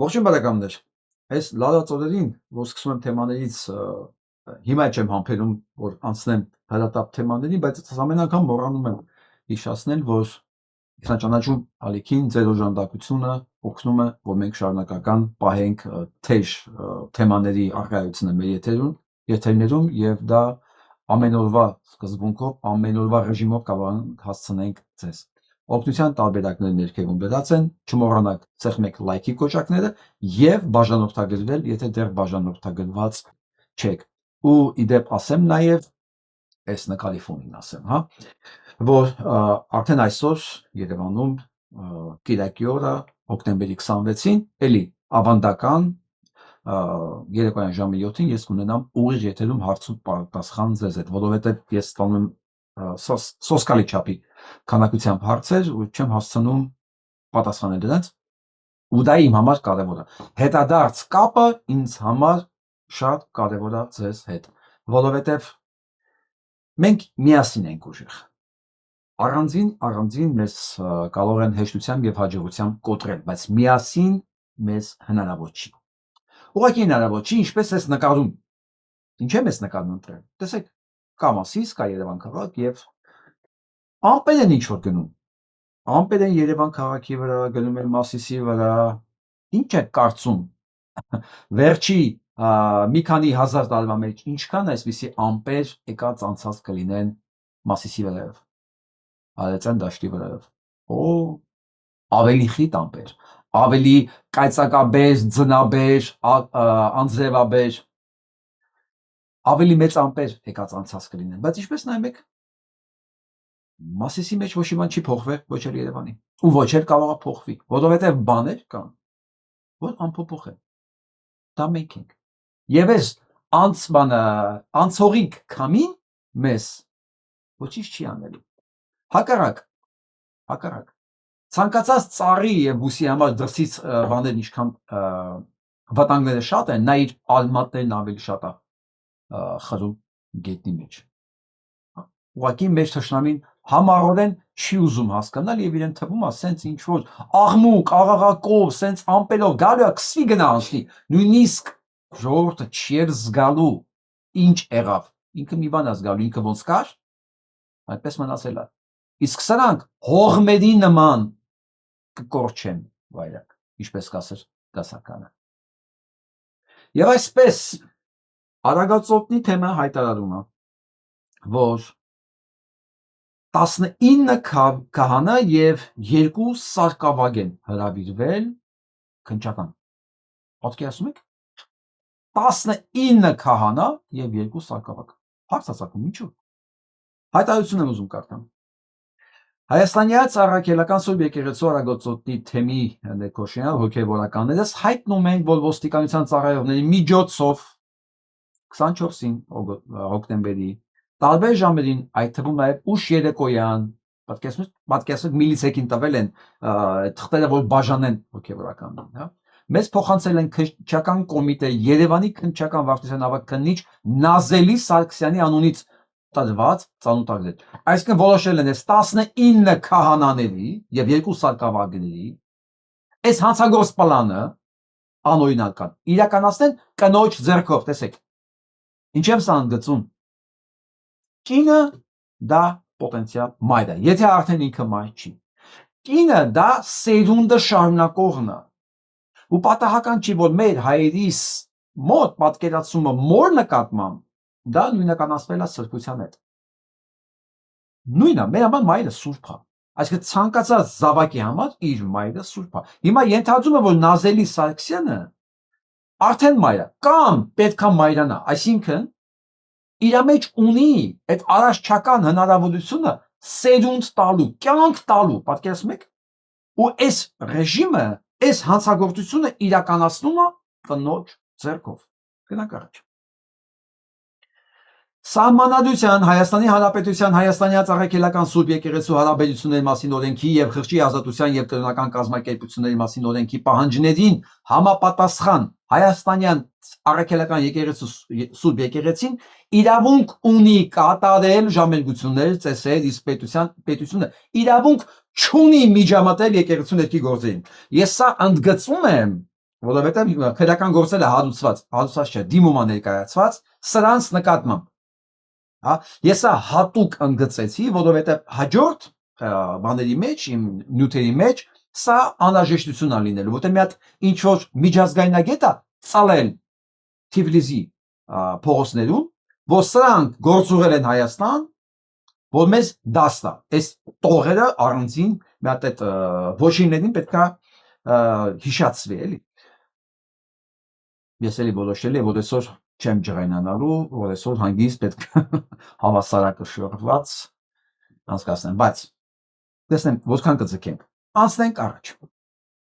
Ողջույն բարեկամներ, այս լարածորերին, որ սկսում եմ թեմաներից, հիմա չեմ համբերում, որ անցնեմ հրատապ թեմաներին, բայց ամեն անգամ մոռանում եմ հիշեցնել, որ ինքնաճանաչում ալիքին ձեր օժանդակությունը օգնում է, որ մենք շարունակական պահենք թեժ թեմաների առկայությունը մեր եթերներում եւ դա ամեն օրվա սկզբունքով, ամեն օրվա ռեժիմով կարող հասցնենք ձեզ։ Օգնության տարբերակները ներքևում դրած են, չմոռանաք ցեղմեք լայքի կոճակները եւ բաժանորդագրվել, եթե դեռ բաժանորդագրված չեք։ Ու իդեպ ասեմ նաեւ, այս նկարի ֆոնին ասեմ, հա, որ արդեն այսօր Երևանում Կիրակի օրը հոկտեմբերի 26-ին էլի ավանդական երեկոյան ժամը 7-ին ես կունենամ ուղիղ եթերում հարց ու պատասխան ձեզ հետ, որովհետեւ ես ստանում եմ սոսկալի չափի քանակությամբ հարցեր ու չեմ հասցնում պատասխանել դրանց, ու դա իմ համար կարևոր է։ Հետադարձ կապը ինձ համար շատ կարևոր է ձեզ հետ, որովհետև մենք միասին ենք ուժեղ։ Առանձին մեզ կարող են հեշտությամբ եւ հաջողությամբ կոտրել, բայց միասին մեզ հնարավոր չի։ Ուղղակի հնարավոր չի, ինչպես էս նկարում։ Ինչ եմ ես նկարում ընտրել։ Տեսեք, կա Մասիս, կա Երևան քաղաք եւ ամպեր են ինչ որ գնում։ Ամպեր են Երևան քաղաքի վրա, գնում են Մասիսի վրա։ Ինչ է կարծում։ Վերջի մի քանի հազար տարվա մեջ ինչքան այսպիսի ամպեր եկած անցած կլինեն Մասիսի վրայով, Արեցյան դաշտի վրայով։ Օ, ավելի խիտ ամպեր, ավելի կայծակաբեր, ձնաբեր, անձրևաբեր, ավելի մեծ ամպեր եկած անցած կլինեն, բայց ինչպես նայում եք, Մասիսի մեջ ոչ մի բան չի փոխվել, ոչ էլ Երևանի, ու ոչ էլ կարող է փոխվի, որովհետև բաներ կան, որ անփոփոխ են։ Դա մենք ենք։ Եվ այս անցողիկ քամին մեզ ոչինչ չի անելու։ Հակառակ, ցանկացած ծառի եւ բուսի համար դրսից բաներ ինչքան վտանգները շատ են, նա իր արմատներն ավելի շատ է խրում գետնի մեջ։ Ուղղակի մեր թշնամին համառորեն չի ուզում հասկանալ եւ իրեն թվում է սենց ինչ որ աղմուկ, աղաղակով, սենց ամպելով գալու է քսվի գնա անցնի, նույնիսկ ժողովուրդը չի զգալու ինչ եղավ, ինքը մի բան է զգալու, ինքը ոնց կար, այդպես մնացել է։ Իսկ սրանք հողմերի նման կկորչեն վայրակ, ինչպես կասեր դասականը։ Եվ այսպես Արագածոտնի թեմը հայտարարում է, որ 19 քահանա եւ 2 սարկավագ են հրավիրվել քննչական։ Պատկերացնում եք 19 քահանա եւ 2 սարկավագ։ Հարցածակում ինչու։ Հայտարարություն եմ ուզում կարդամ։ Հայաստանյաց առաքելական Սուրբ եկեղեցու Արագածոտնի թեմի ներկոշենալ հոգևորականներս հայտնում են, որ ոստիկանության ծառայողների միջոցով 24-ին հոկտեմբերի տարբեր ժամերին, այդ թվում նաև ուշ երեկոյան, պատկերացնեք միլիցեքին տվել են թղթերը, որ բաժանեն հոգևորականներին, հա։ Մեզ փոխանցել են քննչական կոմիտե Երևանի քննչական վարչության ավագ քննիչ Նազելի Սարգսյանի անունից տրված ծանոթագրեր։ Այսինքն որոշել են այս 19 քահանաների եւ 2 սարկավագների այս հանցագործ պլանը անօրինական իրականացնեն կնոջ ձեռքով, տեսեք։ Ինչ եմ սա ընդգծում։ Կինը դա պոտենցիալ մայր է, եթե արդեն ինքը մայր չի։ Կինը դա սերունդը շարունակողն է։ Ու պատահական չի, որ մեր հայերիս մոտ պատկերացումը մոր նկատմամբ դա նույնականացվել է սրբության հետ։ Նույնը, մեր համար մայրը սուրբ է։ Այսինքն ցանկացած զավակի համար իր մայրը սուրբ է։ Հիմա ենթադրում եմ, որ Նազելի Սարգսյանը արդեն մայր է կամ պետքա մայրանա, այսինքն իր մեջ ունի այդ առաջչական հնարավորությունը սերունդ տալու, կյանք տալու, պատկերացնում եք։ Ու այս ռեժիմը, այս հանցագործությունը իրականացնում է կնոջ ձեռքով։ Գնանք առաջ։ Սահմանադրության Հայաստանի Հանրապետության Հայաստանյաց առաքելական Սուրբ եկեղեցու հարաբերությունների մասին օրենքի եւ խղճի ազատության եւ կրոնական կազմակերպությունների մասին օրենքի պահանջներին համապատասխան Հայաստանյան առաքելական եկեղեցու Սուրբ եկեղեցին իրավունք ունի կատարել ժամերգություններ, ծեսեր, իսկ պետությունը իրավունք չունի միջամտել եկեղեցու ներքի գործերին։ Ես սա ընդգծում եմ, որովհետև քրեական գործերը հադուցված չէ, դիմում է ներկայացված սրանց նկատմամբ։ Հա, ես սա հատուկ ընդգծեցի, որովհետև հաջորդ բաների մեջ, իմ նյութերի մեջ սա անհրաժեշտություն է լինելու, որտեղ մի հատ ինչ որ միջազգայնագետ է ծալել Թիֆլիսի փողոցներում, որ սրանք գործուղել են Հայաստան, որ մեզ դաստ է։ Այս տողերը առանձին մի հատ այդ ոչիններին պետքա հիշացվի, էլի։ Ես էլի որոշել եմ, որ այսօր չեմ ջղայնանալու, որ այսօր հանգիստ պետք է հավասարակշռված անցկացնեմ, բայց տեսնեմ որքան կձգենք։ Անցնենք առաջ։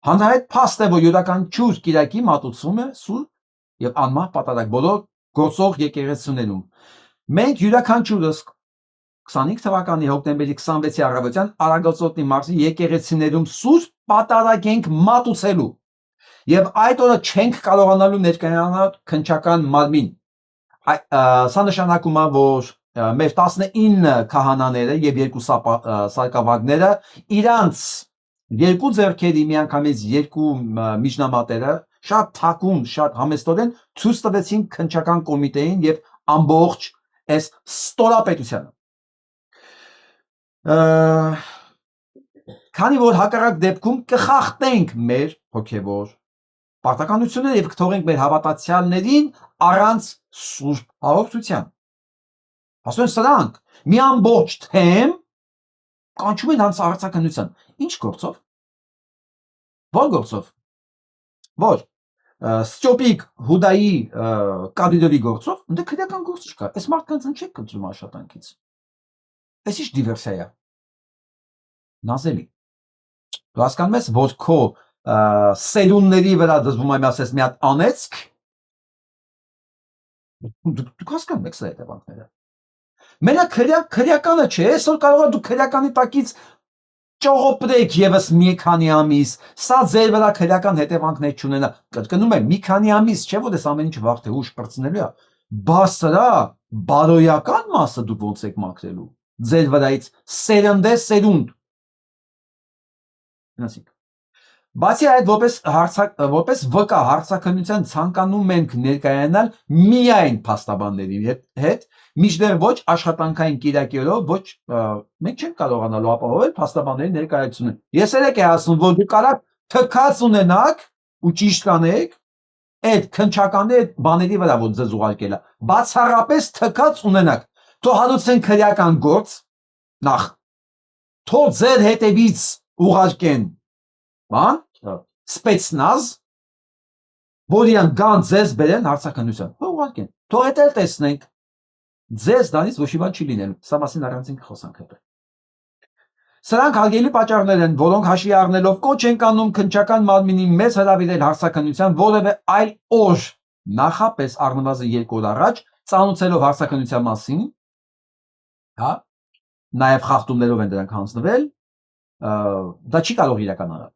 Հանրահայտ փաստ է, որ յուրաքանչյուր կիրակի մատուցվում է սուրբ եւ անմահ պատարագ բոլոր գործող եկեղեցիներում։ Մենք յուրաքանչյուրս 25 թվականի հոկտեմբերի 26-ի առավոտյան Արագածոտնի մարզի եկեղեցիներում սուրբ պատարագ ենք մատուցելու եւ այդ օրը չենք կարողանալու ներկայանալ քնչական մարմին։ Սա նշանակում է, որ մեր 19 քահանաները եւ 2 սարկավագները իրանց երկու ձեռքերի միանգամից երկու միջնամատերը շատ թակուն, շատ համեստորեն ցույց տվեցին քնչական կոմիտեին եւ ամբողջ այս ստորապետությանը։ Քանի որ հակառակ դեպքում կխախտենք մեր հոգևոր պարտականությունները եւ կթողենք մեր հավատացյալներին առանց սուրբ հաղորդության։ Ասեն սրանք մի ամբողջ թեմ կանչում են հարցականության։ Ինչ գործով։ Որ գործով։ Որ Ստյոպիկ Հուդայի Կադիդովի գործով, ընդ քրեական գործ չկա։ Այս մարդկանց չեք կծում աշխատանքից։ Այս ինչ դիվերսիա է։ Նազելի։ Դու հասկանում ես, որ քո սելունների վրա դժվում եմ ասես մի հատ անեցք։ Դուք հասկանում եք սա հետևանքները։ Մենակ քրեականը չէ, այսօր կարող է դու քրեականի տակից ճողոպրեք եւս մի քանի ամիս, սա ձեր վրա քրեական հետևանքներ չունենա։ Կրկնում եմ, մի քանի ամիս չէ, որ այս ամեն ինչ վաղ թե ուշ բրցնելու է, բայց սրա բարոյական մասը դուք ոնց եք մաքրելու։ Ձեր վրայից սերնդե սերունդ։ Գնացինք։ Բացի այդ, որպես վկա հարցաքննության ցանկանում ենք ներկայանալ միայն փաստաբանների հետ, մինչդեռ ոչ աշխատանքային կիրակերով, ոչ մենք չենք կարողանալու ապահովել փաստաբանների ներկայությունը։ Ես եք ասում, որ դուք կարաք թքած ունենաք ու ճիշտ կանեք այդ քնչականի այդ բաների վրա, որ ձեզ ուղարկել է, բացառապես թքած ունենաք։ Թող հadուցեն քրեական գործ նախ։ Թող ձեր հետևից ուղարկեն բան, սպեցնազ, որ իրան գան ձեզ բերեն հարցաքննության, ուղարկեն, թող հետ էլ տեսնենք, ձեզ դանից ոչ մի բան չի լինելու, սա մասին առանցին կխոսանք հետո։ Սրանք հարգելի պատճառներ են, որոնք հաշվի առնելով կոչ են անում քնչական մարմինի մեզ հրավիրել հարցաքննության որևէ այլ օր, նախապես առնվազն 2 օր առաջ, ծանոթացելով հարցաքննության մասին, հա, նաև խախտումներով են դրանք հանձնվել, դա չի կարող իրականանալ։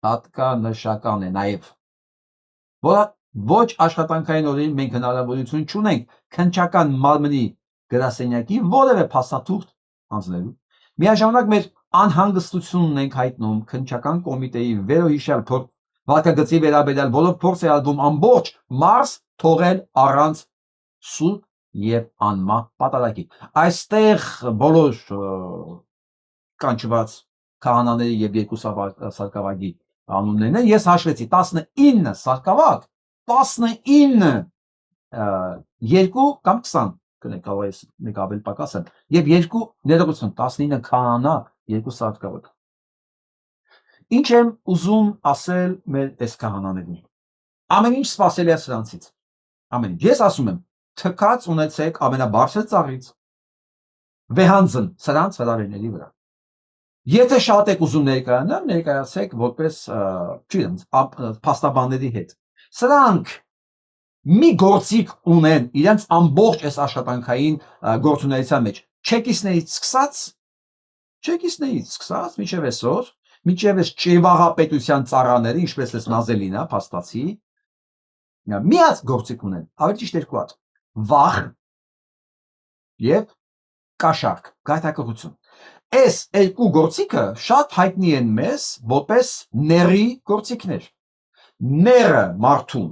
Հատկանշական է նաև, որ ոչ աշխատանքային օրերին մենք հնարավորություն չունենք քնչական մարմնի գրասենյակի որևէ փաստաթուղթ հանձնելու։ Միաժամանակ մեր անհանգստությունն ենք հայտնում քնչական կոմիտեի վերոհիշյալ վարկագծի վերաբերյալ, որով փորձ է արվում ամբողջ մարզ թողել առանց սուրբ եւ անմահ պատարագի։ Այստեղ բոլոր կանչված քահանաների եւ 2 սարկավագի անուններն են։ Ես հաշվեցի 19 սարկավագ, 19 2 կամ 20 կնեք կարող ես մեկ ավել պակաս են եւ 2 ներողություն 19 քահանա, 2 սարկավագ։ Ինչ եմ ուզում ասել մեր այս քահանաներին։ Ամեն ինչ սпасելի է սրանցից։ Ամեն ինչ։ Ես ասում եմ, թքած ունեցեք ամենաբարձր ծառից վեհանձն սրանց հրավերների վրա։ Եթե շատ եք ուզում ներկայանալ, ներկայացեք որպես չգիտեմ, փաստաբանների հետ։ Սրանք մի գործիք ունեն իրենց ամբողջ այս աշխատանքային գործունեության մեջ։ Չեկիստներից սկսած մինչև այսօր, մինչև այս ճիվաղապետության ծառաները, ինչպես էս Նազելին, փաստացի, մի հատ գործիք ունեն, ավելի ճիշտ 2 հատ։ Վախ եւ կաշառք, գայթակղություն։ Այս երկու գործիքը շատ հայտնի են մեզ որպես ների գործիքներ։ Ները մարդուն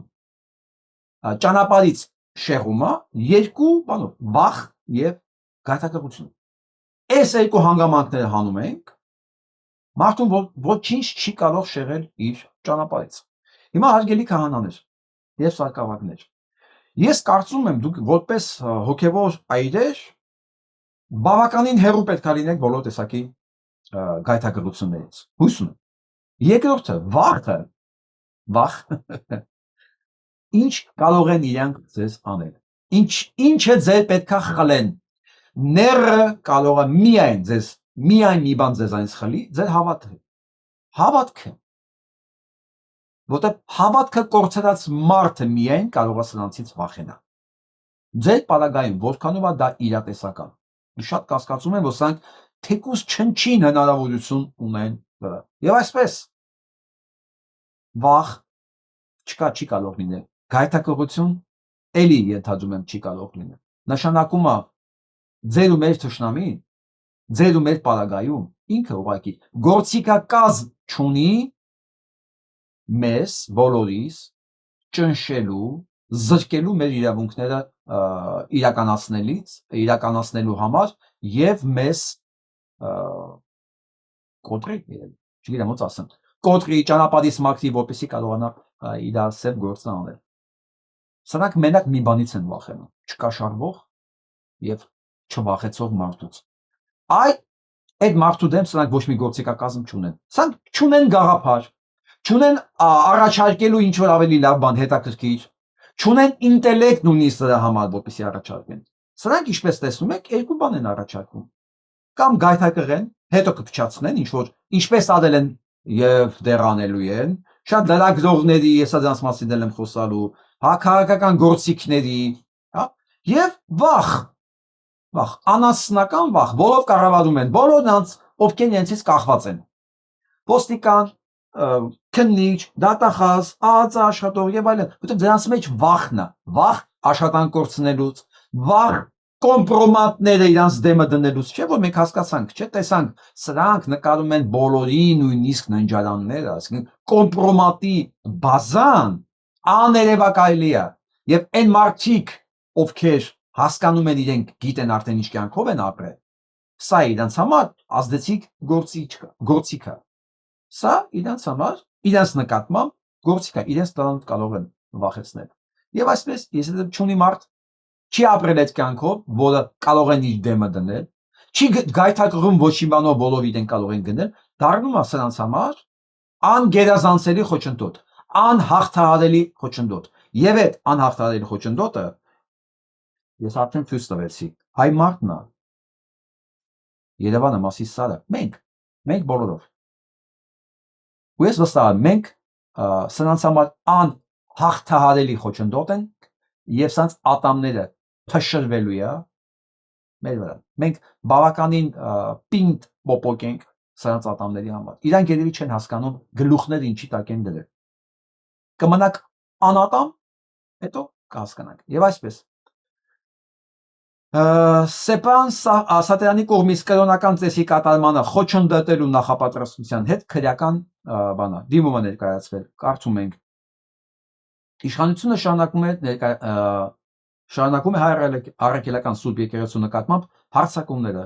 ճանապարհից շեղումը երկու բանով՝ վախ եւ գայթակղություն։ Այս երկու հանգամանքները հանում ենք, մարդուն ոչինչ չի կարող շեղել իր ճանապարհից։ Հիմա հարգելի քահանաներ եւ սարկավագներ, ես կարծում եմ դուք որպես հոգեվոր այրեր բավականին հեռու պետք է լինեք բոլոր տեսակի գայթակղություններից։ Հույս ունեմ։ Երկրորդը, վախ ինչ կարող են իրանք ձեզ անել։ Ինչը ձեր պետքա խլեն։ Ները կարող է միայն մի բան ձեզանից խլի, ձեր հավատքը։ Որտեղ հավատքը կորցրած մարդը միայն կարող է սրանցից վախենալ։ Ձեր պարագայում որքանով է դա իրատեսական։ Շատ կասկածում եմ, որ սրանք թեկուզ չնչին հնարավորություն ունեն դրա։ Եվ այսպես վախ չի կարող լինել։ Գայթակղություն էլի ենթադրում եմ չի կարող լինել։ Նշանակում է ձեր ու մեր թշնամին, ձեր ու մեր պարագայում ինքը ուղղակի գործիքակազմ չունի մեզ բոլորիս ճնշելու, զրկելու մեր իրավունքները իրականացնելու համար եւ մեզ կոտրի ճանապարհից մաքրի, որպեսզի կարողանա իր սև գործը անել։ Սրանք մենակ մի բանից են վախենում՝ չկաշառվող եւ չվախեցող մարդուց։ Այդ մարդու դեմ սրանք ոչ մի գործիքակազմ չունեն։ Սրանք չունեն գաղափար, չունեն առաջարկելու ինչ որ ավելի լավ բան, հետաքրքիր, չունեն ինտելեկտ նույնիսկ դրա համար, որպեսզի առաջարկեն։ Սրանք ինչպես տեսնում եք, երկու բան են առաջարկում։ Կամ գայթակղեն, հետո կփչացնեն ինչ որ ինչպես արել են եւ դեռ անելու են, շատ լրագրողների, ես դրանց մասին եմ խոսալու, քաղաքական գործիքների, հա, եւ վախ, անասնական վախ, որով կառավարում են բոլոր նրանց, ովքեր իրենցից կախված են։ Ոստիկան, քննիչ, դատախազ, ԱԱԾ աշխատող եւ այլն, որտեղ դրանց մեջ վախն է, վախ աշխատանք կորցնելուց, վախ կոմպրոմատները իրանց դեմը դնելուց, չէ՞ որ մենք հասկացանք, չէ՞ տեսանք, սրանք նկարում են բոլորի նույնիսկ ննջարանները, այսինքն կոմպրոմատի բազան աներևակայելի է, եւ այն մարդիկ, ովքեր հասկանում են իրենք գիտեն արդեն ինչ կյանքով են ապրել, սա իրանց համար ազդեցիկ գործիք է, սա իրանց համար, իրանց նկատմամբ գործիք է, իրենց դրանով կարող են վախեցնել, եւ այսպես, եթե չունի մարդ չի ապրել այդ կյանքով, որը կարող են իր դեմը դնել, չի գայթակղում ոչ մի բանով, բոլոր իրեն կարող են գնել, դառնում է սրանց համար անգերազանցելի խոչընդոտ, անհաղթահարելի խոչընդոտ, եւ այդ անհաղթահարելի խոչընդոտը ես արդեն ցույց տվեցի, հայ մարդն է, Երևանը Մասիս Սարը, մենք բոլորով, ու ես վստահ եմ, մենք սրանց համար անհաղթահարելի խոչընդոտ են, եւ սրանց ատամները փշրվելու է մեր վրա։ Մենք բավականին պինդ պոպոկ ենք սրանց ատամների համար։ Իրանք երևի չեն հասկանում գլուխները ինչի տակ են դրել։ Կմնաք անատամ, հետո կհասկանանք։ Եվ այսպես Սեփան Սատերյանի կողմից կրոնական ծեսի կատարմանը խոչընդոտելու նախապատրաստության հետ քրեական բանա դիմումը ներկայացվել, կարծում ենք իշխանությունը շարունակում է հայ առաքելական Սուրբ եկեղեցու նկատմամբ հարձակումները,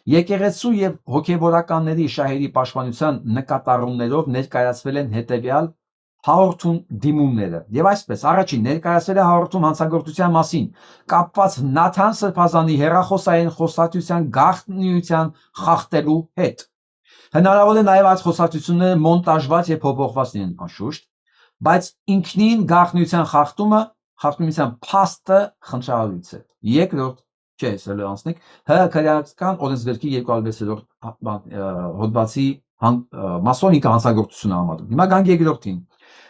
եկեղեցու եւ հոգեվորականների շահերի պաշտպանության նկատառումներով ներկայացվել են հետեւյալ հաղորդում դիմումները եւ այսպես առաջին ներկայացվել է հաղորդում հանցագործության մասին կապված Նաթան Սրբազանի հերախոսային խոսակցության գաղտնիության խախտելու հետ հնարավոր է նաեւ այդ խոսակցությունները մոնտաժված եւ փոփոխված լինեն անշուշտ բայց ինքնին գաղտնիության խախտումության փաստը խնդրալից է երկրորդ չէ սելանսնիկ հրաքրեական օրենսգրքի 206-րդ հոդվածի մասոնիկա հանցագործությունը համարում հիմա գանք երկրորդին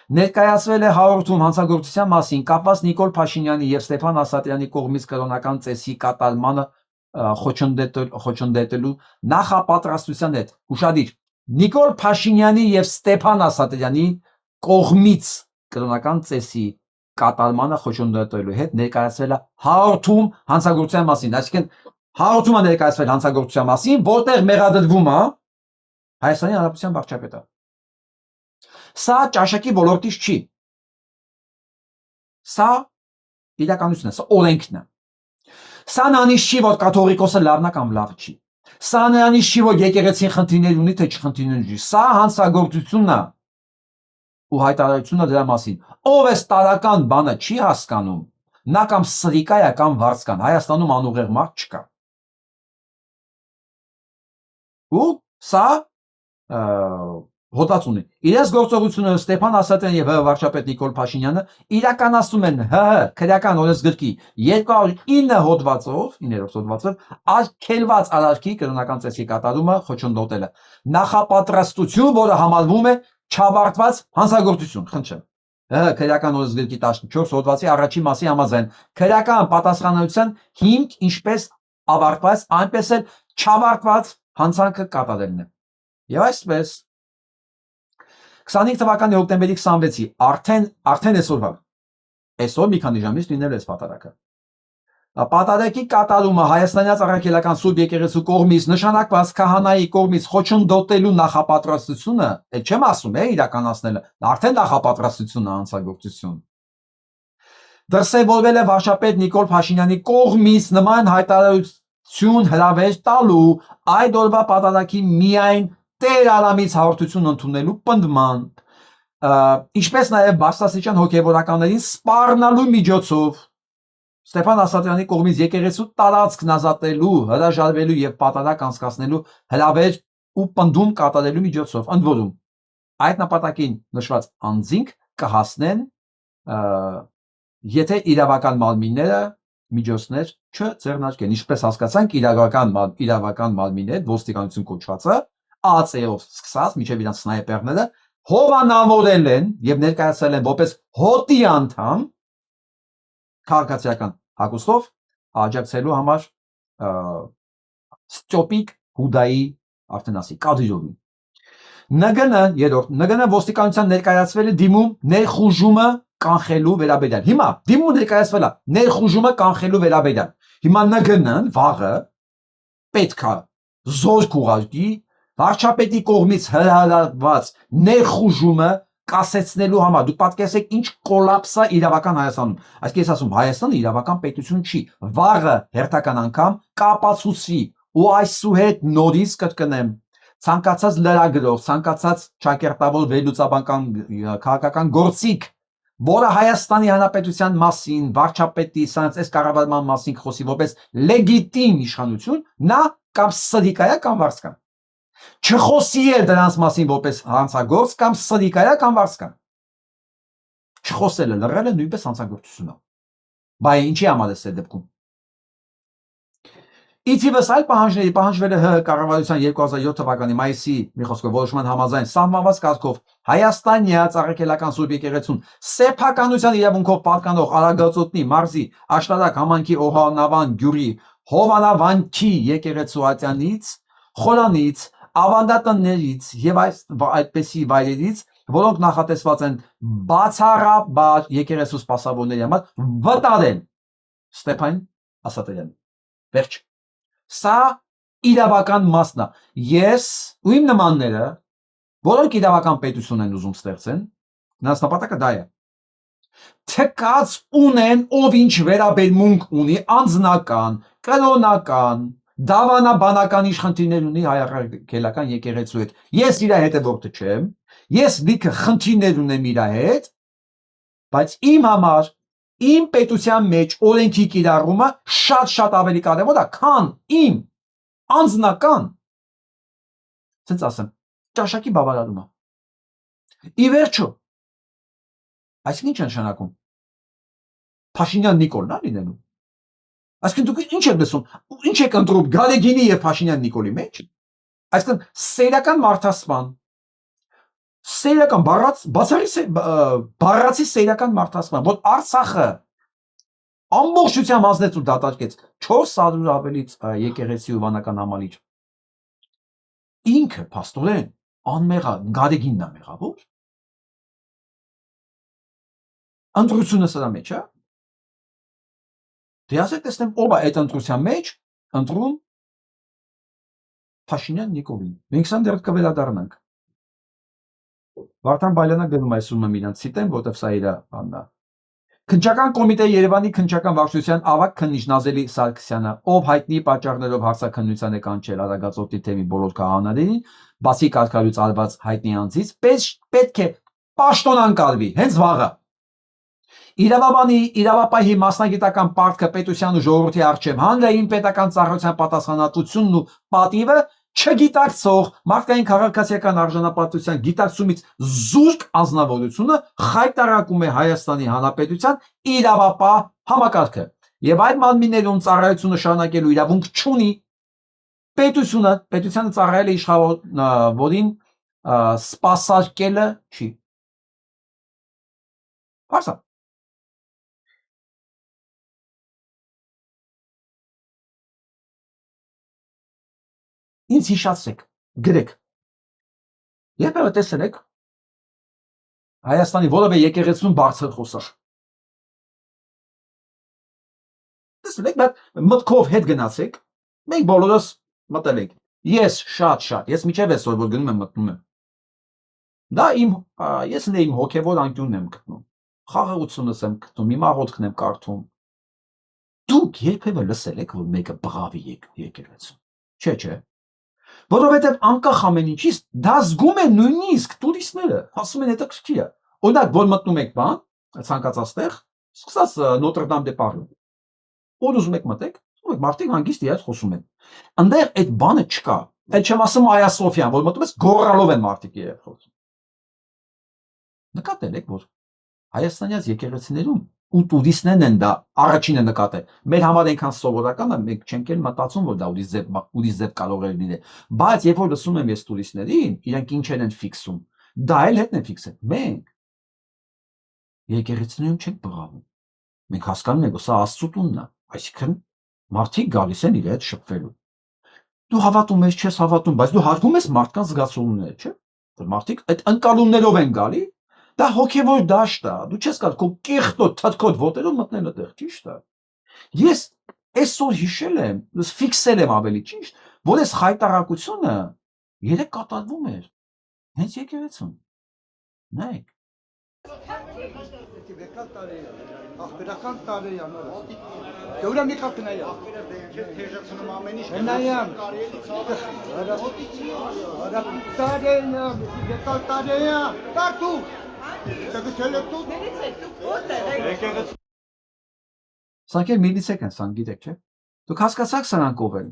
ներկայացվել է հաղորդում հանցագործության մասին կապված Նիկոլ Փաշինյանի եւ Ստեփան Ասատրյանի կողմից կրոնական ծեսի կատարմանը խոչընդոտելու նախապատրաստության հետ ուշադիր Նիկոլ Փաշինյանի եւ Ստեփան Ասատրյանի կողմից կրոնական ծեսի կատարմանը խոչընդոտելու հետ ներկայացվել է հաղորդում հանցագործության մասին այսինքն Հաղորդում է ներկայացվել հանցագործության մասին, որտեղ մեղադրվում է Հայաստանի Հանրապետության վարչապետը։ Սա ճաշակի ոլորտից չի։ Սա իրականությունն է, սա օրենքն է։ Սա նրանից չի, որ կաթողիկոսը լավն է կամ լավ չի։ Սա նրանից չի, որ եկեղեցին խնդիրներ ունի, թե չխնդիրներ ունի։ Սա հանցագործությունն է ու հայտարարությունը դրա մասին։ Ով է տարական բանը չի հասկանում, նա կամ սրիկա է կամ վարձկան։ Հայաստանում անուղեղ մարդ չկա։ Ու սա հոտած ունի։ Իրենց գործողությունը Ստեփան Ասատրյան եւ վարչապետ Նիկոլ Փաշինյանը իրականացնում են ՀՀ քրեական օրենսգրքի 209 հոդվածով, 9-րդ հոդվածով արգելված արարքի կրոնական ծեսի կատարումը խոչընդոտելը։ Նախապատրաստություն, որը համարվում է չավարտված հանցագործություն, խնդրեմ։ ՀՀ քրեական օրենսգրքի 14 հոդվածի առաջին մասի համաձայն քրեական պատասխանատվության հիմք ինչպես ավարտված, այնպես էլ չավարտված հանցանքը կատարելն է։ Եվ այսպես 25 թվականի հոկտեմբերի 26-ի արդեն այսօր մի քանի ժամից լինել է պատարակը։ Պատարակի կատարումը հայաստանյան առաքելական Սուրբ եկեղեցու կողմից նշանակված քահանայի կողմից խոչընդոտելու նախապատրաստությունը, չեմ ասում, իրականացնելը, արդեն նախապատրաստությունն է հանցագործություն։ Դրսևորվել է վարչապետ Նիկոլ Փաշինյանի կողմից նման հայտարարություն հրավեր տալու այդ օրվա պատարակի միայն Տեր Արամից հաղորդություն ընդունելու պնդման, ինչպես նաև բարձրաստիճան հոգևորականներին սպառնալու միջոցով Ստեփան Ասատրյանի կողմից եկեղեցու տարածքն ազատելու, հրաժարվելու եւ պատարակ անցկացնելու հրավեր ու պնդում կատարելու միջոցով, ընդ որում այդ նպատակին նշված անձինք կհասնեն, եթե իրավական մարմինները միջոցներ չձեռնարկեն, ինչպես հասկացանք, իրավական մարմիններ, ոստիկանություն կոչվածը ԱԱՑ-ով սկսած մինչև իրանց սնայպերները հովանավորել են եւ ներկայացրել են որպես հոտի անդամ քաղաքացիական հագուստով աջակցելու համար Ստյոպիկ Հուդայի արդեն ասի Կադրովին։ ՆԳՆ ոստիկանության ներկայացվել է դիմում ներխուժումը կանխելու վերաբերյալ։ Հիմա դիմում ներկայացվել է ներխուժումը կանխելու վերաբերյալ։ Հիմա ՆԳՆ-ն վաղը պետքա զորք ուղարկի վարչապետի կողմից հրահրված ներխուժումը կասեցնելու համար։ Դուք պատկերացեք ինչ կոլապս է իրավական Հայաստանում։ Այսինքն ես ասում Հայաստանը իրավական պետություն չի։ Վաղը հերթական անգամ կապացուցի ու այսուհետ նորից կրկնեմ ցանկացած լրագրող, ցանկացած ճակերտավոր վերլուծաբանական քաղաքական գործիք, որը Հայաստանի Հանրապետության մասին, վարչապետի, այս կառավարման մասին խոսի որպես լեգիտիմ իշխանություն, նա կամ սրիկայա կամ վարձկան։ Չխոսի էլ դրանց մասին որպես հանցագործ կամ սրիկայա կամ վարձկան։ Չխոսելը, լռելը նույնպես հանցագործություն է։ Բայց ինչի համար է սա դեպքում։ Իթիվս այլ պահանջների պահանջվել է ՀՀ կառավարության 2007 թվականի մայիսի մի խոսքով որոշման համաձայն սահմանված կարգով Հայաստանյա Առաքելական Սուրբ Եկեղեցուն սեփականության իրավունքով պատկանող Արագածոտնի մարզի Աշտարակ համայնքի Օհանավան գյուղի Հովանավանքի եկեղեցուատյանից, խորանից, ավանդատներից եւ այդպիսի վայրերից, որոնք նախատեսված են բացառաբար եկեղեցու սպասավորների համար վտարել Ստեփան Ասատրյանը։ Վերջ։ Սա իրավական մասն է։ Ես ու իմ նմանները, որոնք իրավական պետություն են ուզում ստեղծեն, նրանց նպատակը դա է։ Թկած ունեն ով ինչ վերաբերմունք ունի անձնական, կրոնական, դավանաբանական ինչ խնդիրներ ունի հայ առաքելական եկեղեցու հետ։ Ես իր հետևորդը չեմ, ես լիքը խնդիրներ ունեմ իր հետ, բայց իմ համար իմ պետության մեջ օրենքի կիրառումը շատ ավելի կարևոր է, քան իմ անձնական, ասենց ասեմ, ճաշակի բավարարումը։ Ի վերջո, այսինքն ինչ է նշանակում։ Փաշինյան Նիկոլն է լինելու։ Այսինքն դուք ինչ եք լսում, ինչ եք ընտրում Գալեգինի եւ Փաշինյան Նիկոլի մեջ։ Այսինքն սերական մարդասպան, սերական բառացի սերական մարդասպան, որ Արցախը ամբողջությամբ հանձնեց ու դատարկեց 400 ավելից եկեղեցի ու վանական համալիր։ Ինքը փաստորեն անմեղա Գալեգինն է մեղավոր։ Ընտրությունը սրա մեջ է։ Դե ասեք տեսնեմ ով է այդ ընտրության մեջ ընտրում Փաշինյան Նիկոլին։ Մենք սա դեռ կվերադառնանք։ Վարդան Բայլյանը գրում է այսօր իրանց ցիտեմ, որտեվ սա իր բանն է։ Քննչական կոմիտեի Երևանի քննչական վարչության ավագ քննիչ Նազելի Սարգսյանը, ով հայտնի պատճառներով հարցաքննության է կանչել Արագածոտնի թեմի բոլոր քահանաներին, բացի կարգավորից արված հայտնի անձից, պետք է պաշտոնան կարվի, հենց վաղը։ Իրավաբանի, իրավապահի մասնագիտական պարտքը պետության ու ժողովրդի առջև հանրային պետական ծառայության պատասխանատվությունն ու պատիվը չգիտակցող մարդկային քաղաքացիական արժանապատվության գիտակցումից զուրկ անձնավորությունը խայտարակում է Հայաստանի Հանրապետության իրավապահ համակարգը եւ այդ մանմիներուն ծառայությունը շարունակելու իրավունք չունի պետությունը ծառայել է իշխանավորին սպասարկելը չի։ Հարցա ինձ հիշացրեք, գրեք։ Երբևէ տեսել եք Հայաստանի որևէ եկեղեցում բարձր խոսող։ Տեսել եք, բայց մտքով հետ գնացեք, մենք բոլորս մտել ենք։ Ես շատ, ես միջև այսօր որ գնում եմ մտնում եմ։ Դա ես իմ հոգևոր անկյունն եմ գտնում։ Խաղաղությունս եմ գտնում, իմ աղոթքն եմ կարդում։ Դուք երբևէ լսել եք, որ մեկը բղավի եկեղեցում։ Չէ։ Որովհետև անկախ ամեն ինչից դա զգում են նույնիսկ տուրիստները, ասում են հետաքրքիր է։ Օրինակ, որ մտնում եք բան, ցանկացած տեղ, սկսած Նոտրդամ դե Պարի։ Որ ուզում եք մտեք, մարդիկ հանգիստ իրար խոսում են։ Այնտեղ այդ բանը չկա։ Այդ չեմ ասում Այա Սոֆիան, որ մտնում ես գոռալով են մարդիկ իրար խոսում։ Նկատել եք, որ հայաստանյաց եկեղեցիներում ու տուրիստներն են դա առաջինը նկատել։ Մեր համար այնքան սովորական է, մենք չենք էլ մտածում, որ դա ուրիշ ձև կարող է լինել։ Բայց երբ որ լսում եմ ես տուրիստներին, իրենք ինչ են ֆիքսում, դա էլ հետն են ֆիքսել։ Մենք եկեղեցիներում չենք բղավում։ Մենք հասկանում ենք, որ սա Աստծո տունն է, այսինքն մարդիկ գալիս են իր հետ շփվելու։ Դու հավատում ես, չես հավատում, բայց դու հարգում ես մարդկանց զգացողությունները, չէ՞։ Որ մարդիկ այդ ընկալումներով են գալի, դա հոգևոր դաշտ է, դու չես կարող քո կեղտոտ թաթքոտ ոտերով մտնել այդտեղ, ճիշտ է։ Ես այսօր հիշել եմ, ֆիքսել եմ ավելի ճիշտ, որ այս խայտարակությունը երեք կատարվում էր հենց եկեղեցում։ Նայեք։ Ախպերական տարի անորը։ Գեուրա մի կապն այա։ Թեժացնում ամեն ինչ։ Նայամ։ Արա տարենա, եկալ տարենա, տարտու։ Սրանք էլ միլիցեք են, սրանք գիտեք, չէ՞։ Դուք հասկացաք սրանք ով են։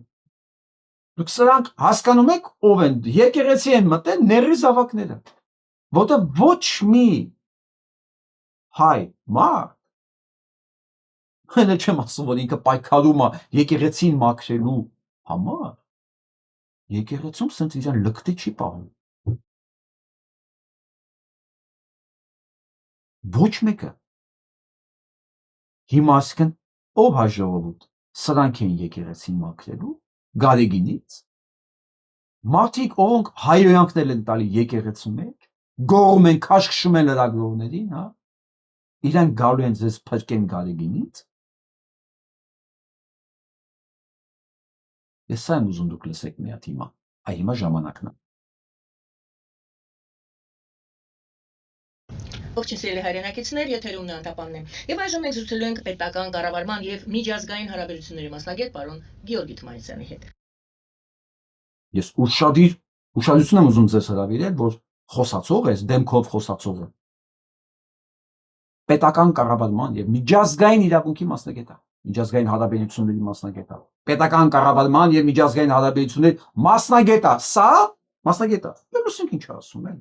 Դուք սրանք հասկանում եք ով են։ Եկեղեցի են մտել ների զավակները։ Որտեղ ոչ մի հայ մարդ հենց չեմ ասում, որ ինքը պայքարում է եկեղեցին մաքրելու համար։ Եկեղեցում սենց իրան լկտի չի պահում։ Ոչ մեկը։ Հիմա ասկն ով հայ ժողովուրդ, սրանք են եկեղեցին մաքրելու, գարեգինից։ Մարդիկ, ովոնք հայոյանքներ են տալի եկեղեցու մեջ, գողում են, քաշքշում են լրագրողներին, հա։ Իրանք գալու են ձեզ փրկեն գարեգինից։ Ես սա եմ ուզում դուք լսեք մի հատ հիմա, այ հիմա ժամանակն է։ Ողջույն սիրելի հայրենակիցներ, եթերում Նանտապանն եմ։ Եվ այժմ մենք զրուցելու ենք պետական կառավարման եւ միջազգային հարաբերությունների մասնագետ պարոն Գեորգի Թումանյանի հետ։ Ես ուշադրություն եմ ուզում ձեզ հրավիրել, որ խոսացող ես, դեմքով խոսացողը պետական կառավարման եւ միջազգային իրավունքի մասնագետ է, միջազգային հարաբերությունների մասնագետ է, պետական կառավարման եւ միջազգային հարաբերությունների մասնագետ է, սա մասնագետ է։ Լսենք ինչ ասում են։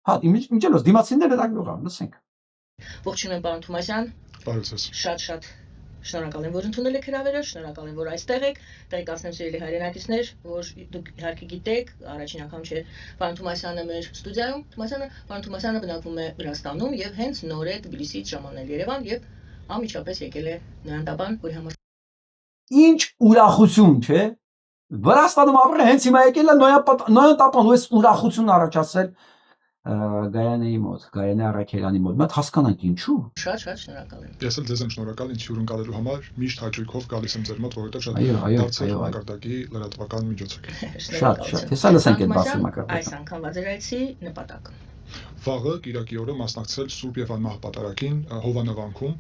Հա, իմիջիալոս դիմացիները լրագրող են, լսենք։ Ողջույն եմ պարոն Թումանյան։ Բարեցես։ Շատ շնորհակալ եմ, որ ընդունել եք հրավերը, շնորհակալ եմ, որ այստեղ եք։ Տեղեկացնեմ սիրելի հայրենակիցներ, որ դուք իհարկե գիտեք, առաջին անգամ չէ պարոն Թումանյանը մեր ստուդիայում, պարոն Թումանյանը բնակվում է Վրաստանում եւ հենց նոր է Թբիլիսիից ժամանել Երևան եւ անմիջապես եկել է Նանտապան, որի համար Ինչ ուրախություն, չէ։ Վրաստանում ապրել հենց հիմա եկել է Նանտապան, ու այս ուրախությունն առաջացել Գայանեի մոտ, Գայանե Առաքելյանի մոտ։ Մենք հասկանանք ինչու։ Շատ շնորհակալ եմ։ Ես էլ ձեզ եմ շնորհակալ ինձ հյուրընկալելու համար, միշտ հաճույքով գալիս եմ ձեր մոտ, որովհետև շատ Այո, բարձր մակարդակի լրատվական միջոց եք։ Շատ։ Հեսա լսենք այդ բացի մակարդակը։ Այս անգամ վազերայցի նպատակը։ Վաղը Կիրակի օրը մասնակցել Սուրբ եւ Անմահ պատարագին Հովանավանքում,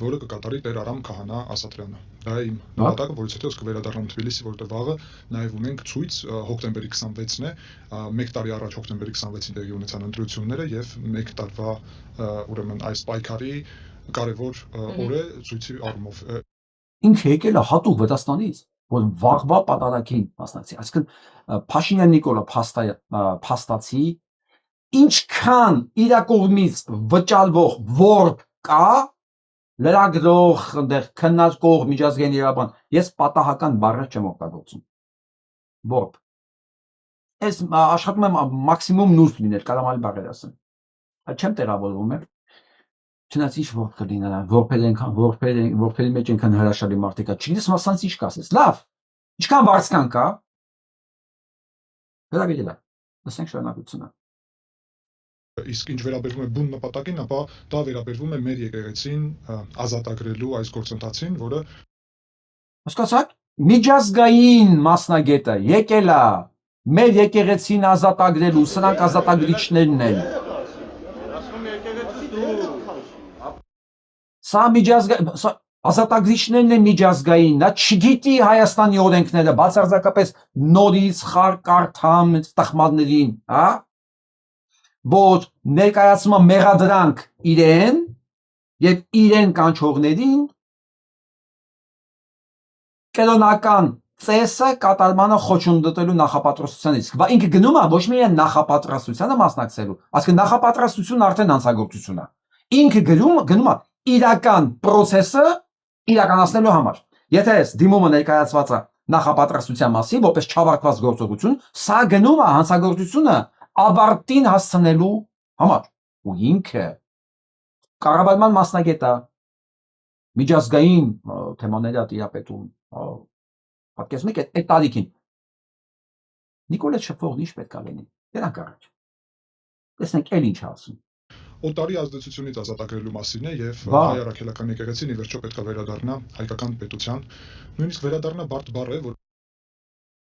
որը կկատարի Տեր Արամ Քահանա Ասատրյանը։ Դա է իմ նպատակը, որից հետո ես կվերադառնամ Թբիլիսի, որտեղ վաղը նաեւ ունենք ցույց հոկտեմբերի 26-ն է, 1 տարի առաջ հոկտեմբերի 26-ին տեղի ունեցան ընտրությունները եւ 1 տարվա ուրեմն այս պայքարի կարևոր օր է ցույցի առումով։ Ինքը եկել է հատուկ Վրաստանից, որ վաղվա պատարագին մասնակցի։ Այսինքն Փաշինյան Նիկոլա փաստացի ինչքան իր կողմից վճարվող որբ կա լրագրող, այնտեղ քննարկող միջազգային իրավաբան, ես պատահական բառը չեմ օգտագործում։ Որբ։ Ես աշխատում եմ մաքսիմում նուրբ լինել, կարող այլ բառեր ասեմ։ Չեմ տեղավորվում եմ։ Չնայած ինչ որբ կլինի, որբերի մեջ այնքան հրաշալի մարդիկ կա, չգիտես մասանց ինչ կասես։ Լավ, ինչքան վարձկան կա։ Հրավիրել է։ Լսենք շարունակությունը։ Իսկ ինչ վերաբերվում է բուն նպատակին, ապա դա վերաբերվում է մեր եկեղեցին ազատագրելու այս գործընթացին, որը Հասկացաք, միջազգային մասնագետը եկել է մեր եկեղեցին ազատագրելու, սրանք ազատագրիչներն են։ Սա միջազգային ազատագրիչներն են միջազգային, նա չգիտի Հայաստանի օրենքները, բացարձակապես նորից խար կարդամ տխմարներին, հա? Որ ներկայացումը մեղադրանք իրեն եւ իրեն կանչողներին կենոնական ծեսը կատարմանը խոչընդոտելու նախապատրաստությանից։ Բա ինքը գնում է ոչ միայն նախապատրաստությանը մասնակցելու, այսինքն նախապատրաստությունն արդեն հանցագործություն է։ Ինքը գնում է իրական process-ը իրականացնելու համար։ Եթե այս դիմումը ներկայացված է նախապատրաստության մասին, որպես չավարտված գործողություն, սա գնում է հանցագործությունը ավարտին հասցնելու համար։ Ու ինքը կառավարման մասնագետ է, միջազգային թեմաների տիրապետում, պատկերացնում եք այդ տարիքին։ Նիկոլա Շփողն ինչ պետք է լինի։ Դրանք առաջ։ Տեսնենք էլ ինչ ասում։ օտարի ազդեցությունից ազատագրելու մասին է եւ Վա։ հայ առաքելական եկեղեցին ի վերջո պետք է վերադառնա հայկական պետության, նույնիսկ վերադառնա բարդ բառ է, որ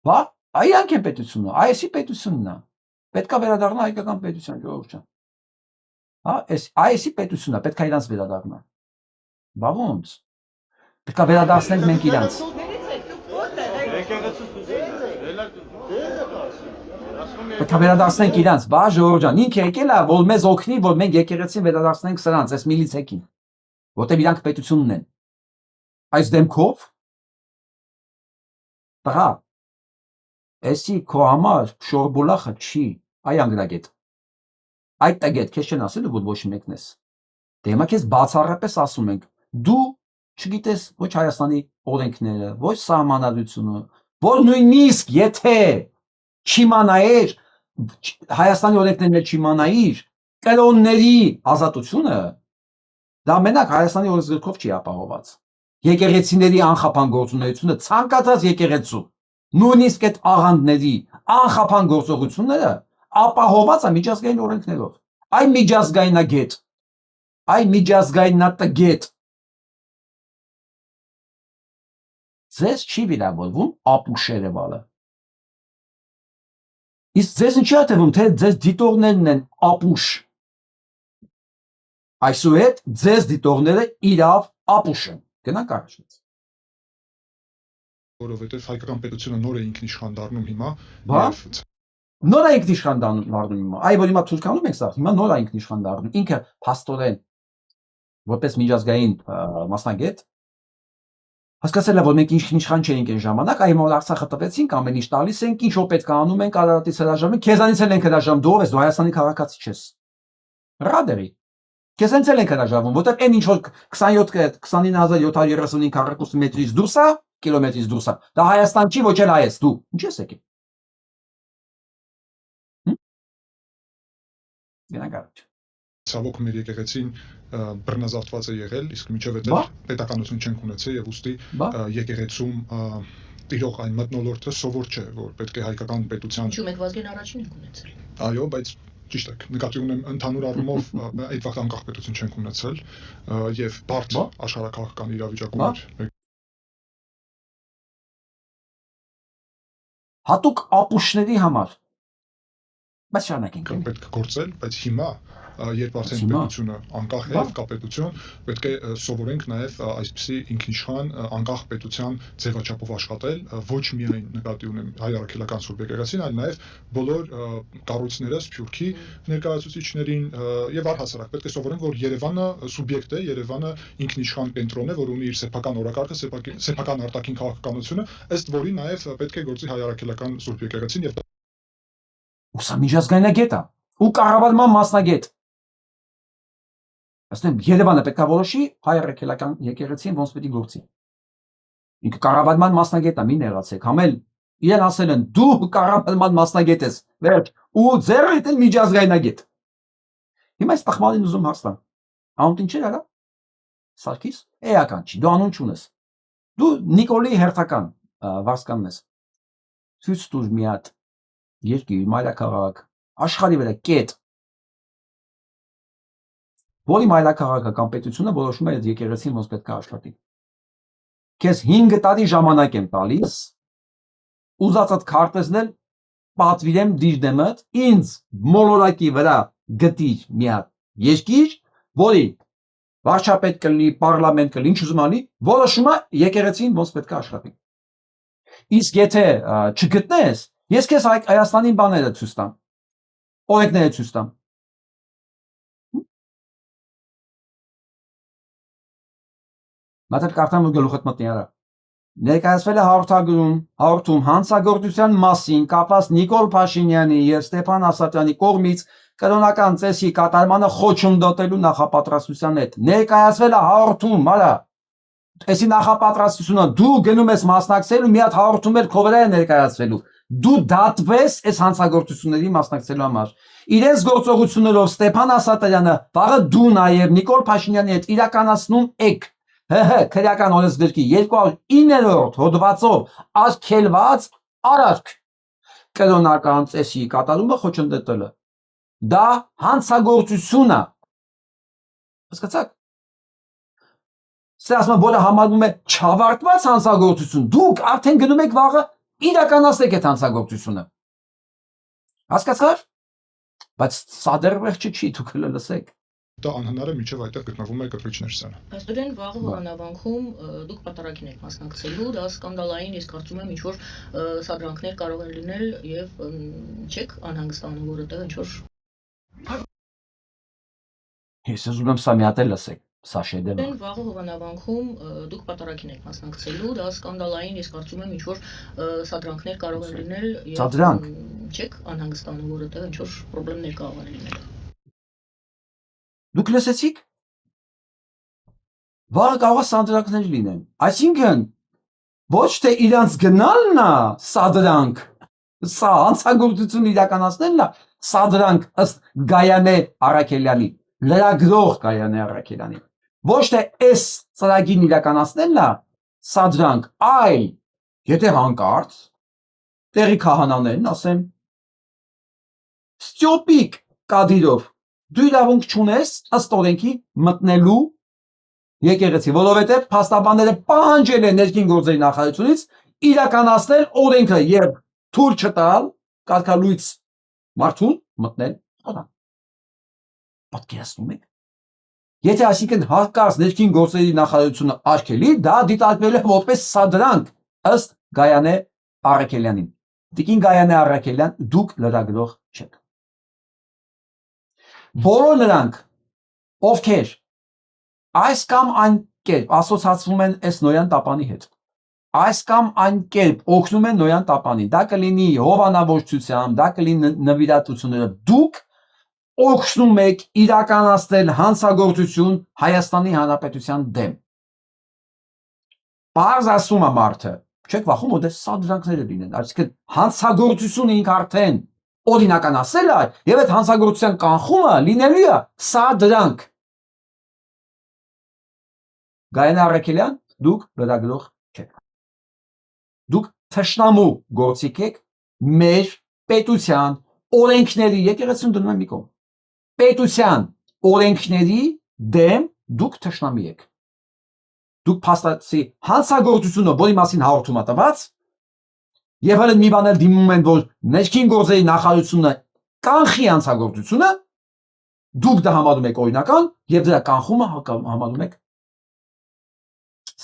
Բա, այրանք է պետությունը, այսի պետությունն է։ Պետք է վերադառնա հայկական պետության, ժողովուրդ ջան։ Հա, այսի պետությունն է, պետք է իրանց վերադառնա։ Բա ոնց։ Պետք է վերադարձնենք մենք իրանց։ Պետք է վերադարձնենք իրանց, բա ժողովուրդ ջան, ինքը եկել է, որ մեզ օգնի, որ մենք եկեղեցին վերադարձնենք սրանց, այս միլիցեքին, որտեղ իրանք պետությունն են։ Այս դեմքով տղա, էսի քո համար շորբուլախը չի, այ անգրագետ։ Այդ տագետ քեզ չեն ասելու, որ ոչ մեկն ես։ Դե հիմա քեզ բացառապես ասում ենք, դու չգիտես ոչ Հայաստանի օրենքները, ոչ սահմանադրությունը, որ նույնիսկ եթե չիմանայիր Հայաստանի օրենքներն չիմանայիր, կրոնների ազատությունը դա մենակ Հայաստանի օրենսգրքով չի ապահոված։ Եկեղեցիների անխափան գործունեությունը ցանկացած եկեղեցու, նույնիսկ այդ աղանդների անխափան գործողությունները ապահոված է միջազգային օրենքներով։ Այ միջազգայնագետ, այ միջազգայնատգետ ձեզ չի վիրավորվում ապուշերը վալը։ Իսկ ձեզ ինչի է թվում, թե ձեզ դիտողներն են ապուշ։ Այսուհետ ձեզ դիտողները իրավ ապուշ են։ Գնանք առաջ։ որովհետեւ հայկական պետությունը նոր է ինքնիշխան դառնում հիմա Բա։ եւ Նոր է ինքնիշխան դառնում հիմա։ Այ որ հիմա Թուրքանում ենք սա, հիմա նոր է ինքնիշխան դառնում։ Ինքը փաստորեն որպես միջազգային մասնագետ հասկացել է, որ մենք ինքնիշխան չէինք այն ժամանակ, այ հիմա Արցախը տվեցինք, ամեն ինչ տալիս ենք, ինչ որ պետք է անում ենք, Արարատից հրաժարվում ենք, քեզանից էլ ենք հրաժարվում, դու ով ես, դու Հայաստանի քաղաքացի չես։ Ռադերի։ Քեզանից էլ ենք հրաժարվում, որտեղ այն ինչ որ 29735 քառակուսի մետրից դուրս է, կիլոմետրից դուրս է, դա Հայաստան չի, ոչ էլ հայ ես, դու։ Ինչ ես եկել։ Գնանք առաջ։ ցավոք մեր եկեղեցին բռնազավթված է եղել, իսկ միջև այդ Բա։ պետականություն չենք ունեցել եւ ուստի Բա։ եկեղեցում տիրող այն մթնոլորտը սովոր չէ, որ պետք է հայկական պետության Ինչու մենք վազգեն առաջին ենք ունեցել։ այո, բայց ճիշտ է, նկատի ունեմ ընդհանուր առումով այդ վաղ անկախ պետություն չենք ունեցել եւ բարդ աշխարհակաղակական իրավիճակում էր հատուկ ապուշների համար բայց շարունակենք պետք է գործել, բայց հիմա երբ արդեն պետությունը անկախ է, կա պետություն, պետք է սովորենք նաև այսպիսի ինքնիշխան անկախ պետության ձևաչափով աշխատել, ոչ միայն նկատի ունեմ հայ առաքելական Սուրբ եկեղեցին, այլ նաև բոլոր կառույցները, Սփյուռքի ներկայացուցիչներին եւ առհասարակ պետք է սովորենք, որ Երևանը սուբյեկտ է, Երևանը ինքնիշխան կենտրոն է, որ ունի իր սեփական օրակարգը, սեփական արտաքին քաղաքականությունը, ըստ որի նաև պետք է գործի հայ առաքելական Սուրբ եկեղեցին եւ Ուսա միջազգայնագետ է ու կառավարման մասնագետ։ Ասեմ Երևանը պետք է որոշի հայ առաքելական եկեղեցին ոնց պետք է գործի։ Ինքը կառավարման մասնագետ է, մի նեղացեք, համել իրեն ասել են դու կառավարման մասնագետ ես, վերջ, ու ձեր հետ են միջազգայնագետ։ Հիմա այս տխմարին ուզում հարցնեմ։ Անունդ ինչ էր արա։ Սարգիս, էական չի, դու անուն չունես։ Դու Նիկոլի հերթական վարսկանն ես։ Ցույց տուր մի հատ երկիր, մայրաքաղաք, աշխարհի վրա կետ։ Որի մայրաքաղաքը կամ պետությունը որոշում է այդ եկեղեցին ոնց պետք է աշխատի։ Քեզ 5 տարի ժամանակ եմ տալիս, ուզածդ քարտեզնել, պատվիրեմ դիժդեմդ, ինձ մոլորակի վրա գտիր մի հատ երկիր, որի վարչապետ կլինի, պարլամենտ կլինի, ինչ ուզում անի, որոշում է եկեղեցին ոնց պետք է աշխատի։ Իսկ եթե չգտնես, ես քեզ Հայաստանի բաները ցույց տամ, օրենքները ցույց տամ։ Մատդ կարդամ ու գլուխդ մտնի արա։ Ներկայացվել է հաղորդում հանցագործության մասին կապված Նիկոլ Փաշինյանի եւ Ստեփան Ասատրյանի կողմից կրոնական ծեսի կատարմանը խոչընդոտելու նախապատրաստության հետ։ Ներկայացվել է հաղորդում, արա։ Այսի նախապատրաստությունը դու գնում ես մասնակցելու մի հատ հաղորդում էլ քո վրա է ներկայացվելու։ Դու դատվես այս հանցագործությունների մասնակցելու համար։ Իրենց գործողություններով Ստեփան Ասատրյանը վաղը դու նաեւ Նիկոլ Փաշինյանի հետ իրականացնում եք քրեական օրենսգրքի 209-րդ հոդվածով արգելված արարք կրոնական ծեսի կատարումը խոչընդոտելը։ Դա հանցագործություն է։ Հասկացաք։ Սա ասում եմ, որը համարվում է չավարտված հանցագործություն, դուք արդեն գնում եք վաղը իրականացնեք այդ հանցագործությունը։ Հասկացա՞ր։ Բայց սա դեռ վերջը չի, դուք լսեք։ Դա անհնար է միջև այդտեղ գտնվում է կրպիչներ սանը։ Աստորեն վաղը հովանավանքում դուք պատարագին եք մասնակցելու, դա սկանդալային, ես կարծում եմ ինչ-որ սադրանքներ կարող են լինել եւ չեք անհանգստանում, որ այդտեղ ինչ-որ Ես ուզում եմ սա մի հատ էլ լսեք, սա շեդևր։ Վաղը հովանավանքում դուք պատարագին եք մասնակցելու, դա սկանդալային, ես կարծում եմ ինչ-որ սադրանքներ կարող են լինել եւ չեք անհանգստանում, որ այդտեղ ինչ-որ խնդիրներ կարող են լինել։ Դուք լսեցիք։ Վաղը կարող է սադրանքներ լինեն։ Այսինքն ոչ թե իրանց գնալն է սադրանք, սա հանցագործություն իրականացնելն է սադրանք ըստ Գայանե Առաքելյանի, լրագրող Գայանե Առաքելյանի։ Ոչ թե այս ծրագիրն իրականացնելն է սադրանք, այլ եթե հանկարծ տեղի քահանաներն ասեմ ստյոպիկ կադիրով դու իրավունք չունես ըստ օրենքի մտնելու եկեղեցի, որովհետև փաստաբանները պահանջել են ներքին գործերի նախարարությունից իրականացնել օրենքը եւ թույլ չտալ կարգալույց մարդուն մտնել խորան։ Պատկերացնում եք։ Եթե այսինքն հարկած ներքին գործերի նախարարությունը արգելի, դա դիտարկվել է որպես սադրանք ըստ Գայանե Առաքելյանին։ Տիկին Գայանե Առաքելյան, դուք լրագրող չեք։ Բոլոր նրանք, ովքեր այս կամ այն կերպ ասոցացվում են այս Նոյան Տապանի հետ, այս կամ այն կերպ օգնում են Նոյան Տապանին, դա կլինի հովանավորչությամբ, դա կլինի նվիրատություններով, դուք օգնում եք իրականացնել հանցագործություն Հայաստանի Հանրապետության դեմ։ Պարզ ասում է մարդը, չեք վախում, որ դες սադրանքները լինեն, այսինքն հանցագործությունը ինք արդեն օրինականացել է եւ այդ հանցագործության կանխումը լինելու է սադրանք։ Գայանե Առաքելյան, դուք լրագրող չեք։ Դուք թշնամու գործիք եք մեր պետության օրենքների եկեղեցին դնում են մի կողմ։ Պետության օրենքների դեմ դուք թշնամի եք։ Դուք փաստացի հանցագործությունը, որի մասին հաղորդում է տված, եւ հենց մի բան էլ դիմում են, որ ներքին գործերի նախարարությունը կանխի հանցագործությունը, դուք դա համարում եք օրինական եւ դրա կանխումը համարում եք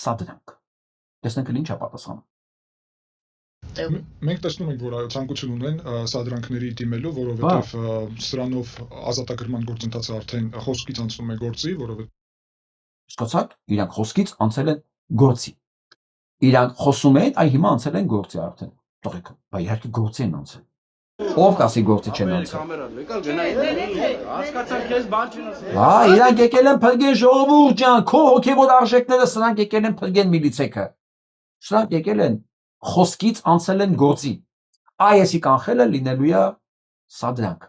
սադրանք։ Տեսնենք ինչ է պատասխանը։ Մենք տեսնում ենք, որ ցանկություն ունեն սադրանքների դիմելու, որովհետև սրանով ազատագրման գործընթացը արդեն խոսքից անցնում է գործի, որովհետև Սկսած իրանք խոսքից անցել են գործի։ Իրանք խոսում են, այ հիմա անցել են գործի արդեն։ Տղեկ, բայ իհարկե գործի են անցել։ Ով կասի գործի չեն անցել։ Հասկացան քեզ բան չնասել։ Հա, իրանք եկել են փրկեն ժողովուրդ ջան, քո հոգեվոր արժեքները սրանք եկել են փրկեն միլիցեքը։ Սրանք եկել են խոսքից անցել են գործի։ Այսի կանխելը լինելու է սադրանք։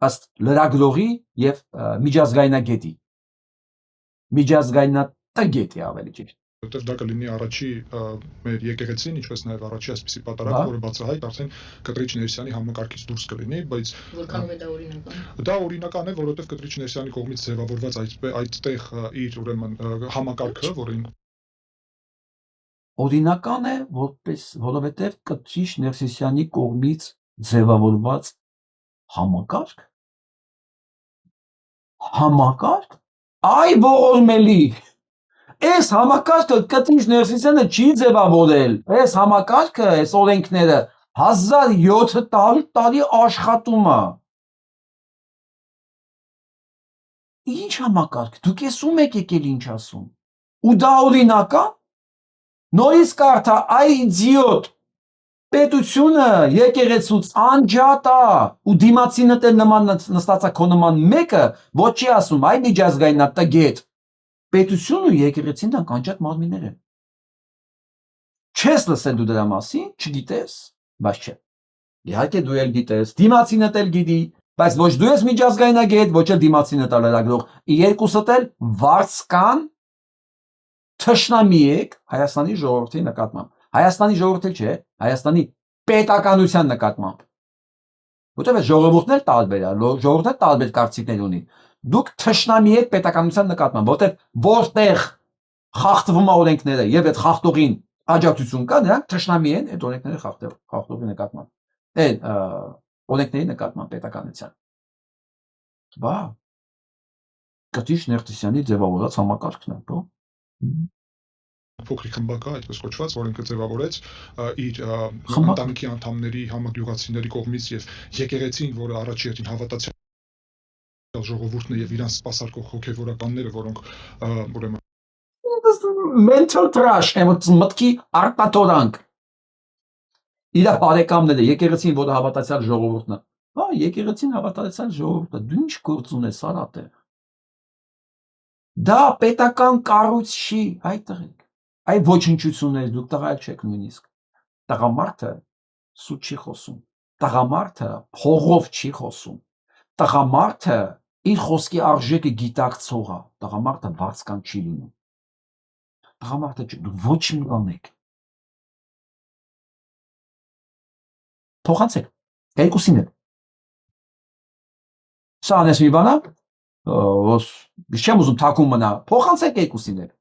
Ըստ լրագրողի եւ միջազգայնագետի։ Միջազգայնատագետի ավելի ճիշտ։ որտեղ դա կլինի առաջի մեր եկեղեցին, ինչպես նաև առաջի այսպիսի պատարագ, որը բացահայտ արդեն Կտրիչ Ներսյանի համակարգից դուրս կլինի, բայց Որքանով է դա օրինական։ դա օրինական է, որովհետև Կտրիչ Ներսյանի կողմից ձևավորված այդտեղ իր ուրեմն համակարգը, որին Օրինական է, որովհետև Կտրիչ Ներսիսյանի կողմից ձևավորված համակարգ։ Համակարգ։ Այ ողորմելի։ Այս համակարգը Կտրիչ Ներսիսյանը չի ձևավորել։ Այս համակարգը, այս օրենքները 1700 տարի աշխատում է։ Ինչ համակարգ։ Դուք եսում եք եկել ինչ ասում։ Ու դա օրինական։ Նորից կարդա, այ իդիոտ, պետությունը եկեղեցուց անջատ է, ու դիմացինդ էլ նման նստած է քո նման մեկը, ոչ չի ասում, այ միջազգայնատագետ, պետությունը ու եկեղեցին դրանք անջատ մարմիններ են։ Չես լսել դու դրա մասին, չգիտես, բայց չէ։ Իհարկե դու էլ գիտես, դիմացինդ էլ գիտի, բայց ոչ դու ես միջազգայնագետ, ոչ էլ դիմացինդ է լրագրող, երկուսդ էլ վարձկան թշնամի եք Հայաստանի ժողովրդի նկատմամբ։ Հայաստանի ժողովրդի չէ, Հայաստանի պետականության նկատմամբ։ Որտեղ ժողովուրդն էլ տարբեր է, ժողովուրդը տարբեր կարծիքներ ունի։ Դուք թշնամի եք պետականության նկատմամբ, որտեղ խախտվում է օրենքները եւ այդ խախտողին աջակցություն կա, նրանք թշնամի են այդ օրենքները խախտողի նկատմամբ։ Այդ օրենքների նկատմամբ պետականության։ Բա Կտրիչ Ներսիսյանի ձևավորած համակարգն է, բո։ փոքրիկ խմբակա, այդպես կոչված, որ ինքը ձևավորեց իր ընտանիքի անդամների, համագյուղացիների կողմից եւ եկեղեցին, որը առաջի հերթին հավատացյալ ժողովուրդն է եւ իրանց սպասարկող հոգեվորականները, որոնք ուրեմն mental trash, մտքի արտատորանք։ Իր բարեկամները, եկեղեցին, որը հավատացյալ ժողովուրդն է։ Հա, եկեղեցին հավատացյալ ժողովուրդը, դու ինչ գործ ունես արատեղ։ Դա պետական կառույց չի, այդ տղեկ։ Այ ոչնչություններ դուք տղայք չեք նույնիսկ։ Տղամարդը սուտ չի խոսում։ Տղամարդը փողով չի խոսում։ Տղամարդը իր խոսքի արժեքը գիտակցող է։ Տղամարդը վարձկան չի լինում։ Տղամարդը դուք ոչ մի բան եք։ Փոխանցեք։ Երկուսին է։ Սա անես մի բան է։ Չեմ ուզում թակում մնա։ Փոխանցեք երկուսին է։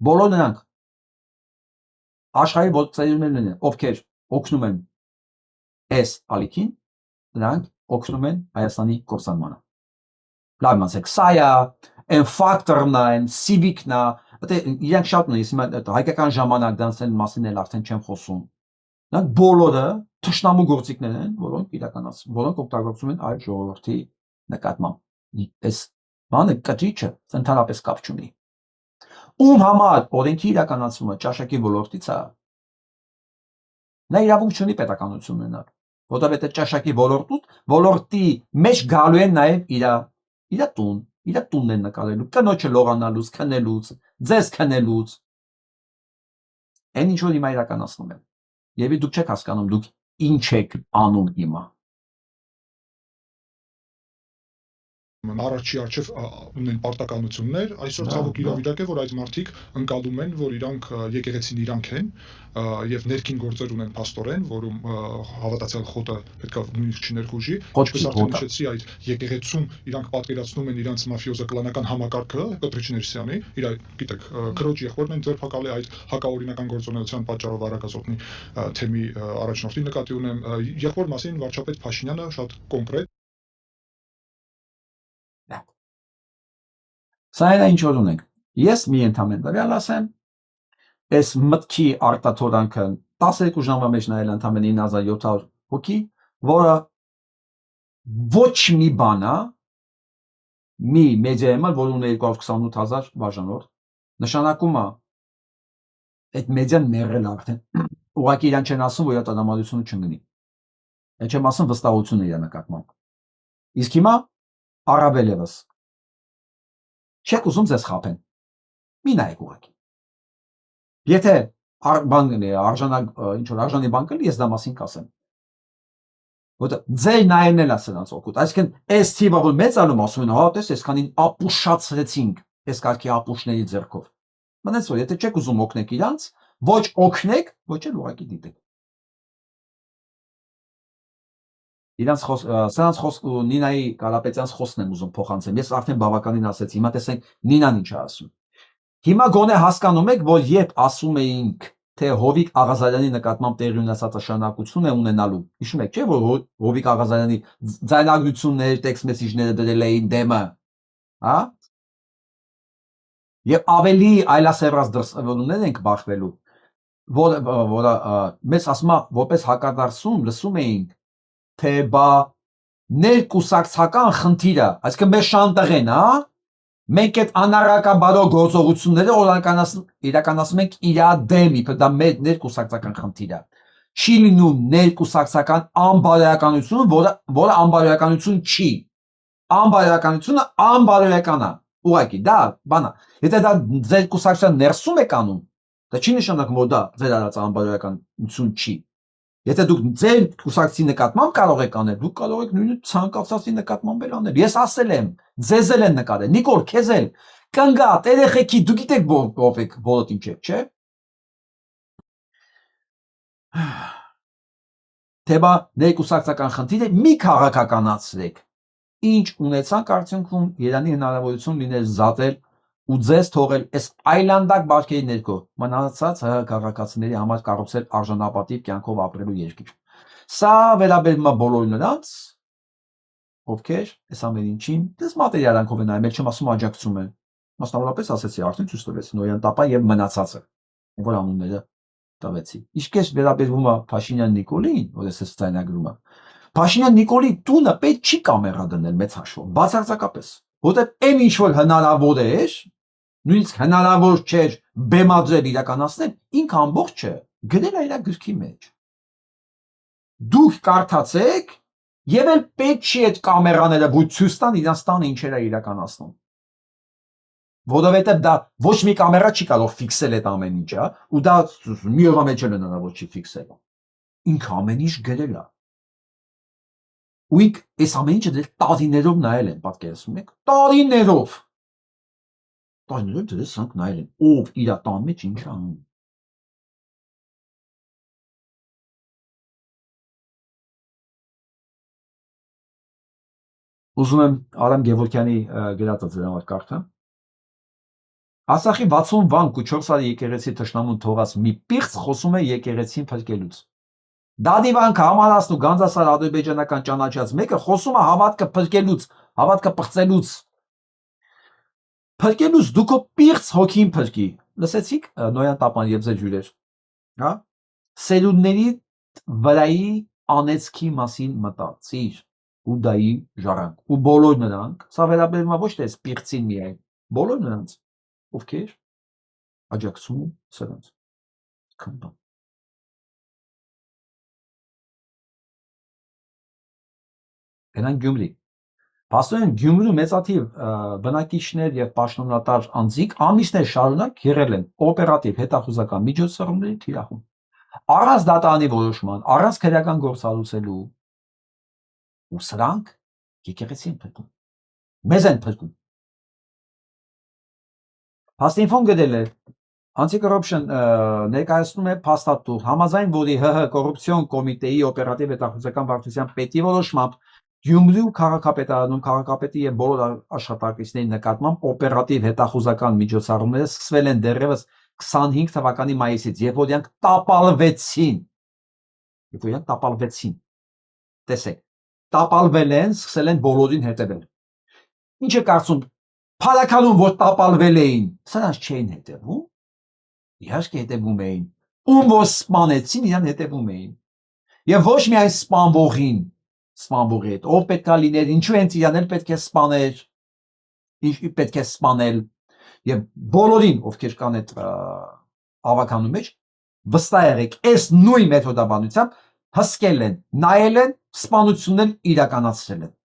Բոլոր նրանք աշխարհի ոլորտներն են, ովքեր օգնում են այս ալիքին, նրանք օգնում են Հայաստանի կորսանմանը։ Լավ իմացեք, սա է, այն ֆակտորն է, այն սիվիկն է, իրանք շատ նույնիսկ հիմա հայկական ժամանակ դրանց մասին էլ արդեն չեմ խոսում։ Նրանք բոլորը թշնամու գործիքներ են, որոնք իրականացում, որոնք օգտագործում են այլ ժողովրդի նկատմամբ։ Այս բանը Կտրիչը ընդհանրապես կապ չունի։ Ում համար օրենքի իրականացումը ճաշակի ոլորտից է, նա իրավունք չունի պետականություն ունենալ, որովհետև ճաշակի ոլորտի մեջ գալու են նաև իր տունն են նկարելու, կնոջը լողանալուց, քնելուց, ձեզ քնելուց, այն ինչ որ հիմա իրականացնում են։ Եվ դուք չեք հասկանում, դուք ինչ եք անում հիմա։ Առաջի արչև ունեն պարտականություններ, այսօր ցավոք իրավիճակ է, որ այդ մարդիկ ընկալում են, որ իրանք եկեղեցին իրանք են եւ ներքին գործեր ունեն փաստորեն, որում հավատացյալ խոտը պետքա նույնիսկ չներխուժի, ինչպես արդեն նշեցի, այդ եկեղեցում իրանք պատկերացնում են իրանք մաֆիոզա կլանական համակարգը, Կոտրիչ Ներսյանի, իր գիտեք, քրոջ եղբորն են ձերբակալի այդ հակաօրինական գործունեության պատճառով Արաքածոտնի թեմի առաջնորդի նկատի ունեմ, եղբոր մասին վարչապետ Փաշինյանը շատ կոնկրետ Սա այն ինչ որ ունենք։ Ես մի ընդհանրեն տվյալ ասեմ, այս մտքի արտաթորանքը 12 ժամվա մեջ նայել ընդհանրեն 9700 հոգի, որը ոչ մի բանա մի մեդիայում որ ունի 228000 բաժանորդ, նշանակում է այդ մեդիան ներել արդեն։ Ուղղակի իրան չեն ասում, որ իր տրամադրությունը չընկնի։ Այդ չեմ ասում վստահություն է իր նկատմամբ։ Իսկ հիմա առավել եւս չեք ուզում ձեզ խափեն։ Մի նայեք ուղղակի։ Եթե բան արժանակ ինչ որ արժանի բան կլի, ես դա մասին կասեմ։ Որտե ձեր նայելն էլ է սրանց օգուտ։ Այսինքն այս թիվը որ մեծանում ասում են, հա, տես այսքանին ապուշացրեցինք այս կարգի ապուշների ձեռքով։ Մնաց որ եթե չեք ուզում օգնեք իրանց, ոչ օգնեք, ոչ էլ ուղղակի դիտեք։ Իրանց սրանց Նինայի Կարապետյանց խոսքն եմ ուզում փոխանցեմ։ Ես արդեն բավականին ասեցի, հիմա տեսենք Նինան ինչ է ասում։ Հիմա գոնե հասկանում եք, որ երբ ասում էինք, թե Հովիկ Աղազարյանի նկատմամբ տեղի ունեցած նշանակություն է ունենալու։ Հիշում եք, չէ՞, որ Հովիկ Աղազարյանի ձայնագրություններ, տեքստ մեսիջները դրել էին դեմը, հա? Եվ ավելի այլասերված դրսևորումներ ենք բախվելու, որը մեզ ասում է, որպես հակադարձում լսում էինք, թե բա ներկուսակցական խնդիրը, այսինքն մեր շանտեղեն, հա? Մենք այդ անառակաբարո գործողությունները իրականացնում ենք իր դեմ, իբր դա մեր ներկուսակցական խնդիրը։ Չի լինում ներկուսակցական անբարոյականություն, որը անբարոյականություն չի։ Անբարոյականությունը անբարոյական է։ Ուղղակի դա բանա։ Եթե դա ձեր կուսակցության ներսում եք անում, դա չի նշանակում, որ դա ձեր արած անբարոյականություն չի։ Եթե դուք ձեր կուսակցի նկատմամբ կարող եք անել, դուք կարող եք նույնիսկ ցանկացածի նկատմամբ էլ անել։ Ես ասել եմ, ձեզ էլ են նկատել, Նիկոլ, քեզ էլ, կնգատ, երեխեքի, դուք գիտեք ով եք, որոտ ինչ եք, չէ՞։ Թե բա ներկուսակցական խնդիրը մի քաղաքականացրեք։ Ինչ ունեցանք արդյունքում Երանի հնարավորություն լիներ զատել ու ձեզ թողել այս այլանդակ բարքերի ներքո մնացած քաղաքացիների համար կառուցել արժանապատիվ կյանքով ապրելու երկիր։ Սա վերաբերում է բոլոր նրանց, ովքեր այս ամեն ինչին դες մատերիալանքով են նայում, չեմ ասում աջակցում են։ Մասնավորապես ասեցի, արդեն ցույց տվեցի Նոյան Տապա եւ մնացածը, որ անունները տվեցի։ Իսկ ես վերաբերվում է Փաշինյան Նիկոլին, որ ես ցայնագրում եմ։ Փաշինյան Նիկոլի տունը պետք չի կամերա դնել մեծ հաշվով, բացարձակապես, որտեղ այն ինչ որ հնարավոր էր, նույնիսկ հնարավոր չէր բեմադրել իրականացնել, ինքը ամբողջ չէ, գրել է իր գրքի մեջ։ Դուք կարդացեք եւ էլ պետք չի այդ կամերաները որ ցույց տան իրանց տանը ինչեր է իրականացնում։ Որովհետեւ դա ոչ մի կամերա չի կարող ֆիքսել այդ ամեն ինչը, ու դա մի օրվա մեջ էլ հնարավոր չի ֆիքսել։ Ինքը ամեն ինչ գրել է։ Ու ինք այս ամեն ինչը դեռ տարիներով նայել են, պատկերացնում եք, տարիներով դες սանք նայել են, ով իր տան մեջ ինչ անում։ Ուզում եմ Արամ Գևորգյանի գրածը ձեր համար կարդամ։ Ասախի 60 վանք ու 4 տարի եկեղեցի թշնամուն թողած մի պիղծ խոսում է եկեղեցին փրկելուց։ Դադիվանքը համարածն ու Գանձասար ադրբեջանական ճանաչած մեկը խոսում է հավատքը փրկելուց, հավատքը պղծելուց։ Փրկելուց դուք պիղծ հոգին փրկի։ Լսեցիք Նոյան Տապան եւ ձեր հյուրեր, հա? Սերունդների վրայի անեծքի մասին մտածիր ու դայի ժառանգ։ Ու բոլոր նրանք, սա վերաբերում է ոչ թե պիղծին միայն, բոլոր նրանց, ովքեր աջակցում են սրանց։ Քննան։ Գնանք Գյումրի։ Փաստորեն Գյումրու մեծաթիվ բնակիչներ եւ պաշտոնատար անձինք ամիսներ շարունակ եղել են օպերատիվ հետախուզական միջոցառումների թիրախում։ Առանց դատարանի որոշման, առանց քրեական գործ հարուցելու ու սրանք եկեղեցին փրկում։ Մեզ են փրկում։ Փաստինֆոն գտել է Anti-corruption ներկայացնում է փաստաթուղթ, համաձայն որի ՀՀ կոռուպցիոն կոմիտեի օպերատիվ հետախուզական վարչության պետի որոշմամբ Գյումրու քաղաքապետարանում քաղաքապետի եւ բոլոր աշխատակիցների նկատմամբ օպերատիվ հետախուզական միջոցառումները սկսվել են դեռևս 25 թվականի մայիսից, երբ որ իրանք տապալվեցին։ Տեսեք, տապալվել են, սկսել են բոլորին հետևել։ Ինչ է կարծում, փառականում որ տապալվել էին, սրանց չէին հետևում։ Իհարկե հետևում էին։ Ում որ սպանեցին, իրան հետևում էին։ Եվ ոչ միայն սպանվողին, սպանվողի հետ, ով պետք է լիներ, ինչու հենց իրան էլ պետք է սպաներ, ինչ պետք է սպանել, եւ բոլորին, ովքեր կան այդ ավականու մեջ, վստահ եղեք, այս նույն մեթոդաբանությամբ հսկել են, նայել են, սպանություններ իրականացրել են։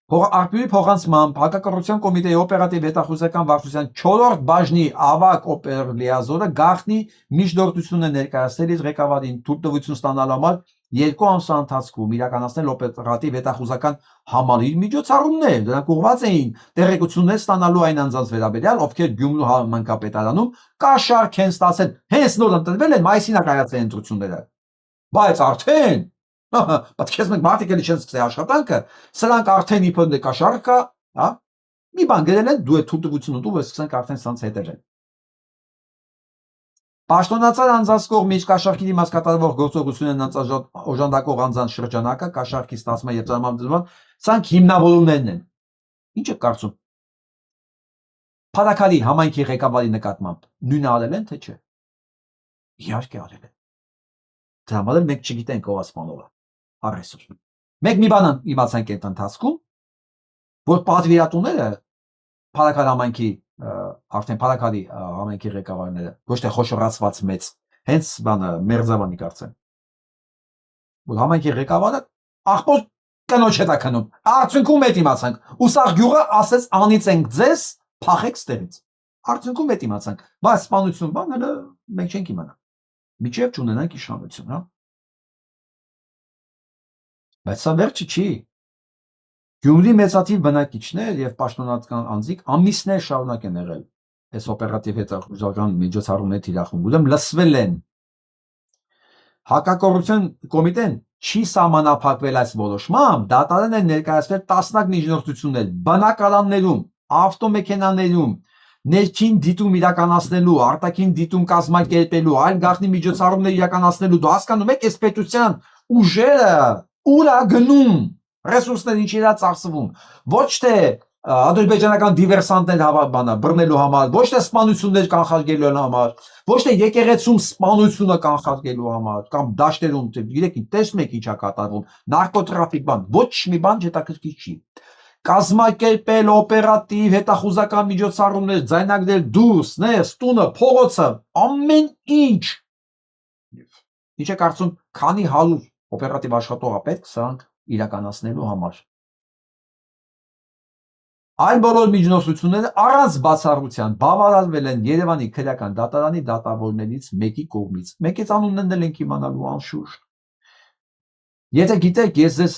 Արկուի փոխանցմամբ հակակոռուպցիոն կոմիտեի օպերատիվ հետախուզական վարչության 4-րդ բաժնի ավակ օպերլիազորը գաղտնի միջնորդություն է ներկայացնել իր ղեկավարին թույլտվություն ստանալու համար 2 ամսվա ընթացքում իրականացնել օպերատիվ հետախուզական համալիր միջոցառումներ, դրանք ուղղված էին տեղեկություններ ստանալու այն անձանց վերաբերյալ, ովքեր Գյումրու համայնքապետարանում կաշառք են ստացել, հենց նոր ընտրվել են, մայիսին կայացել ընտրությունները, բայց արդեն Բայց քեզ մենք մարդիկ էլի չեն սկսել աշխատանքը, սրանք արդեն իբր կաշառք կա, հա? Մի բան գրել են, դու այդ թույլտվությունը դու սկսենք արդեն սրանց հետևել։ Պաշտոնացար անձանց կողմից կաշառքի դիմաց կատարվող գործողություններն օժանդակող անձանց շրջանակը, կաշառքի ստացման եւ տրամադրման, սրանք հիմնավորումներն են։ Ինչ է կարծում։ Փառակալի համայնքի ղեկավարի նկատմամբ նույնը արել են, թե չէ։ Իհարկե արել են։ Դրա համար մենք չգիտենք ով է սպանողը։ Առեսուր։ Մեկ մի բան իմացանք այդ ընթացքում, որ պատվիրատուները Փառակալ համայնքի արդեն Փառակալի համայնքի ղեկավարները ոչ թե խոշորացված մեծ, հենց բանը մերձավանի կարծեմ։ Որ համայնքի ղեկավարը աղբոր կնոջ հետ է քնում։ Արդյունքում այդ իմացանք։ Ուսախ գյուղը ասեց անից ենք ձեզ, փախեք ստերից։ Արդյունքում այդ իմացանք։ Բայց սպանություն բան հələ մենք չենք իմանա։ Միջև չունենանք իշխանություն, հա։ Բայց սա վերջը չի։ Գյումրի մեծաթիվ բնակիչներ եւ պաշտոնական անձիկ ամիսներ շարունակ են եղել այս օպերատիվ հետախուզական միջոցառումների թիրախում, ուրեմն լսվել են։ Հակակոռուպցիոն կոմիտեն չի սահմանափակվել այս որոշմամբ, դատարան են ներկայացվել տասնյակ միջնորդություններ բնակարաններում, ավտոմեքենաներում, ներքին դիտում իրականացնելու, արտաքին դիտում կազմակերպելու, այլ գաղտնի միջոցառումներ իրականացնելու, դու հասկանում եք, այս պետության ուժերը ուր է գնում, ռեսուրսներ ինչ իրա ծախսվում, ոչ թե ադրբեջանական դիվերսանտներ բռնելու համար, ոչ թե սպանություններ կանխարգելելու համար, ոչ թե եկեղեցում սպանությունը կանխարգելելու համար, կամ դաշտերում, գիտեք, տեսնում եք ինչ է կատարվում, նարկոտրաֆիկ բան, ոչ մի բան հետաքրքիր չի։ Կազմակերպել օպերատիվ հետախուզական միջոցառումներ, ձայնագրել դուրս, ներս, տունը, փողոցը, ամեն ինչ։ Ինչ է կարծում, քանի 100 օպերատիվ աշխատող է պետք սրանք իրականացնելու համար։ Այն բոլոր միջնորդությունները առանց բացառության բավարարվել են Երևանի քրեական դատարանի դատավորներից մեկի կողմից։ Մեկից անուններն էլ ենք իմանալու անշուշտ։ Եթե գիտեք, ես ձեզ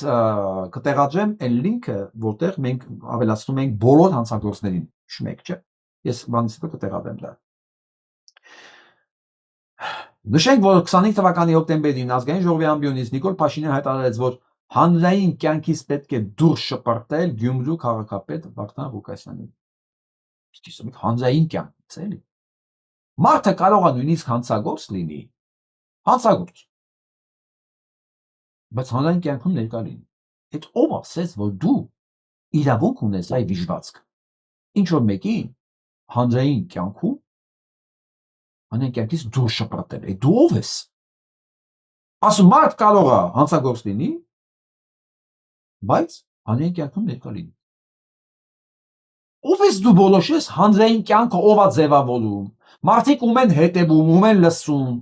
կտեղադրեմ այն լինքը, որտեղ մենք ավելացնում ենք բոլոր հանցագործներին, հիշում եք, չէ՞։ Ես բանից հետո կտեղադրեմ դա։ Նշենք, որ 25 թվականի հոկտեմբերին ազգային ժողովի ամբիոնից Նիկոլ Փաշինյանը հայտարարեց, որ հանրային կյանքից պետք է դուրս շպրտել Գյումրու քաղաքապետ Վարդան Ղուկասյանին։ Իսկ հանրային կյանքից էլի։ Մարդը կարող է նույնիսկ հանցագործ լինի։ Հանցագործ։ Բայց հանրային կյանքում ներկա լինի։ Այդ ով ասեց, որ դու իրավունք ունես այ վիժվածք։ Ինչ որ մեկի հանրային կյանքում հանրային կյանքից դուրս շպրտել։ Դու ով ես։ Ասում մարդ կարող է հանցագործ լինի, բայց հանրային կյանքում ներկա լինի։ Ով ես դու որոշես հանրային կյանքը ով է ձևավորում։ Մարդիկ ում են հետևում, ում են լսում։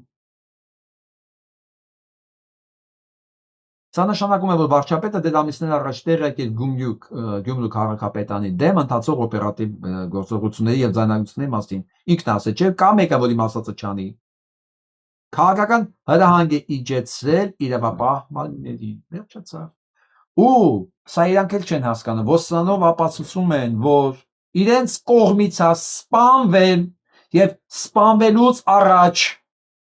Սա նշանակում է, որ վարչապետը դեռ ամիսներ առաջ տեղյակ էր Գյումրու քաղաքապետարանի դեմ ընթացող օպերատիվ գործողությունների եւ ձայնագրությունների մասին։ Ինքն ասել, չէ՞, կա մեկը, որ իմ ասածը չանի։ Քաղաքական հրահանգ է իջեցրել իրավապահ մարմիններին։ Վերջացավ։ Ու սա իրանք էլ չեն հասկանում, որ սրանով ապացուցում են, որ իրենց կողմից է սպանվել եւ սպանվելուց առաջ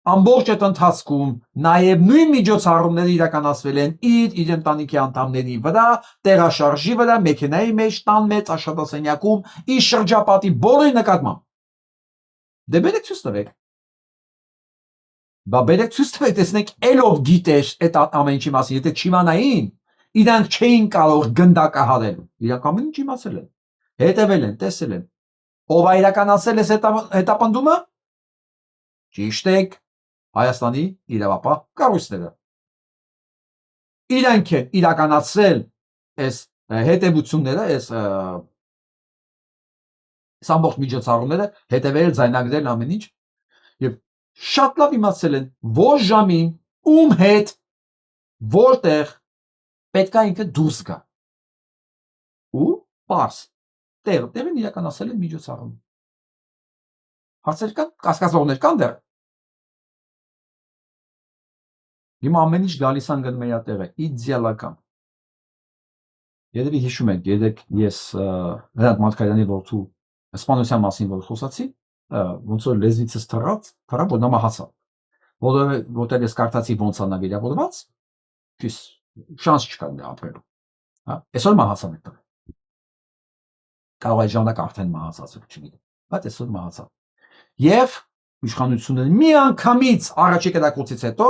ամբողջ այդ ընթացքում նաև նույն միջոցառումները իրականացվել են իր ընտանիքի անդամների վրա, տեղաշարժի վրա, մեքենայի մեջ, տան մեջ, աշխատասենյակում, իր շրջապատի բոլորի նկատմամբ։ Դե բերեք ցույց տվեք։ Բա բերեք ցույց տվեք, տեսնեք, ելով գիտեր այդ ամեն ինչի մասին, եթե չիմանային, իրանք չէին կարող գնդակահարել։ Իրանք ամեն ինչ իմացել են, հետևել են, տեսել են։ Ով է իրականացել այս հետապնդումը։ Ճիշտ եք, Հայաստանի իրավապահ կառույցները։ Իրանք են իրականացրել այս հետևությունները, այս ամբողջ միջոցառումները, հետևել, ձայնագրել ամեն ինչ եւ շատ լավ իմացել են, որ ժամին, ում հետ, որտեղ պետք է ինքը դուրս գա։ Ու պարզ տեղին իրականացել են միջոցառում։ Հարցեր կան, կասկածողներ կան դեռ։ Հիմա ամեն ինչ գալիս են գնում իր տեղը, իդեալական։ Երևի հիշում եք, երեք ես Հրանտ Մարգարյանի որդու սպանության մասին որ խոսացի, ոնց որ լեզվիցս թռավ, որ նա մահացավ։ Որտեղ ես կարդացի ոնց է նա վիրավորված, քիչ շանս չկա նա ապրելու։ Հա, այսօր մահացավ այդտեղ։ Կարող է ժամանակ արդեն մահացած, չգիտեմ, բայց այսօր մահացավ։ Եվ իշխանությունները մի անգամից առաջի կրակոցից հետո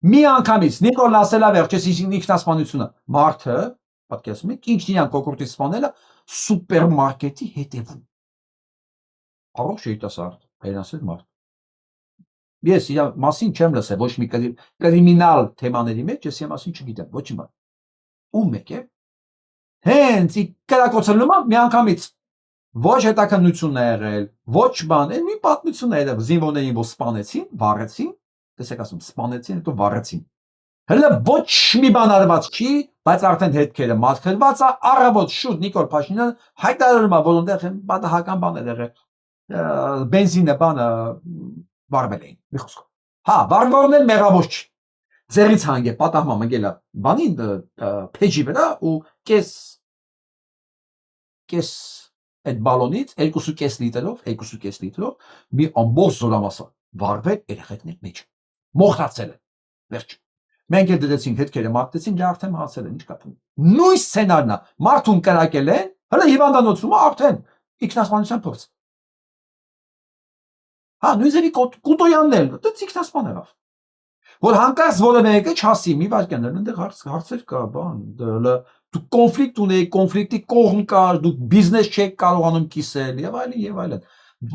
մի անգամից Նիկոլ ասելա վերջես ինքնասպանությունը մարդը պատկերացնում եք ինչն իրան կոկորտից սպանելը սուպերմարկետի հետևում առողջ երիտասարդ հայրենասեր մարդ ես իր մասին չեմ լսել ոչ մի կրիմինալ թեմաների մեջ ես իր մասին չգիտեմ ոչ մի բան ում եք է հենց ի կրակոցը նման մի անգամից ոչ հետաքննություն է եղել ոչ բան մի պատմություն է եղել զինվորներին որ սպանեցին վառեցին տեսեք ասում սպանեցին հետո վառեցին հələ ոչ մի բան արված չի բայց արդեն հետքերը մատքրված է առավոտ շուտ Նիկոլ Փաշինյանը հայտարարում է որ այնտեղ պատահական բան է եղել բենզինը բանը վառվել էին մի խոսքով հա վառվողն էլ մեղավոր չի ձերից հանգե պատահմամբ ընկել է բանին փեջի վրա ու կես այդ բալոնից 2.5 լիտրով մի ամբողջ զորամասա վառվել երեխեքներ մեջ մոխրացել են վերջ մենք էլ դրեցինք հետքերը մատեցին դե արդեն մահացել են ինչ կապ ունի նույն սցենարն է մարդուն կրակել են հələ հիվանդանոցում արդեն ինքնասպանության փորձ հա նույնիսկ Կուտոյանն էլ դա ինքնասպան եղավ որ հանկարծ որևէ մեկը չասի մի վարքան այնտեղ հարցեր կա բան դու կոնֆլիկտ ունեի կոնֆլիկտի կողմ կար դու բիզնես չեք կարողանում կիսել եւ այլն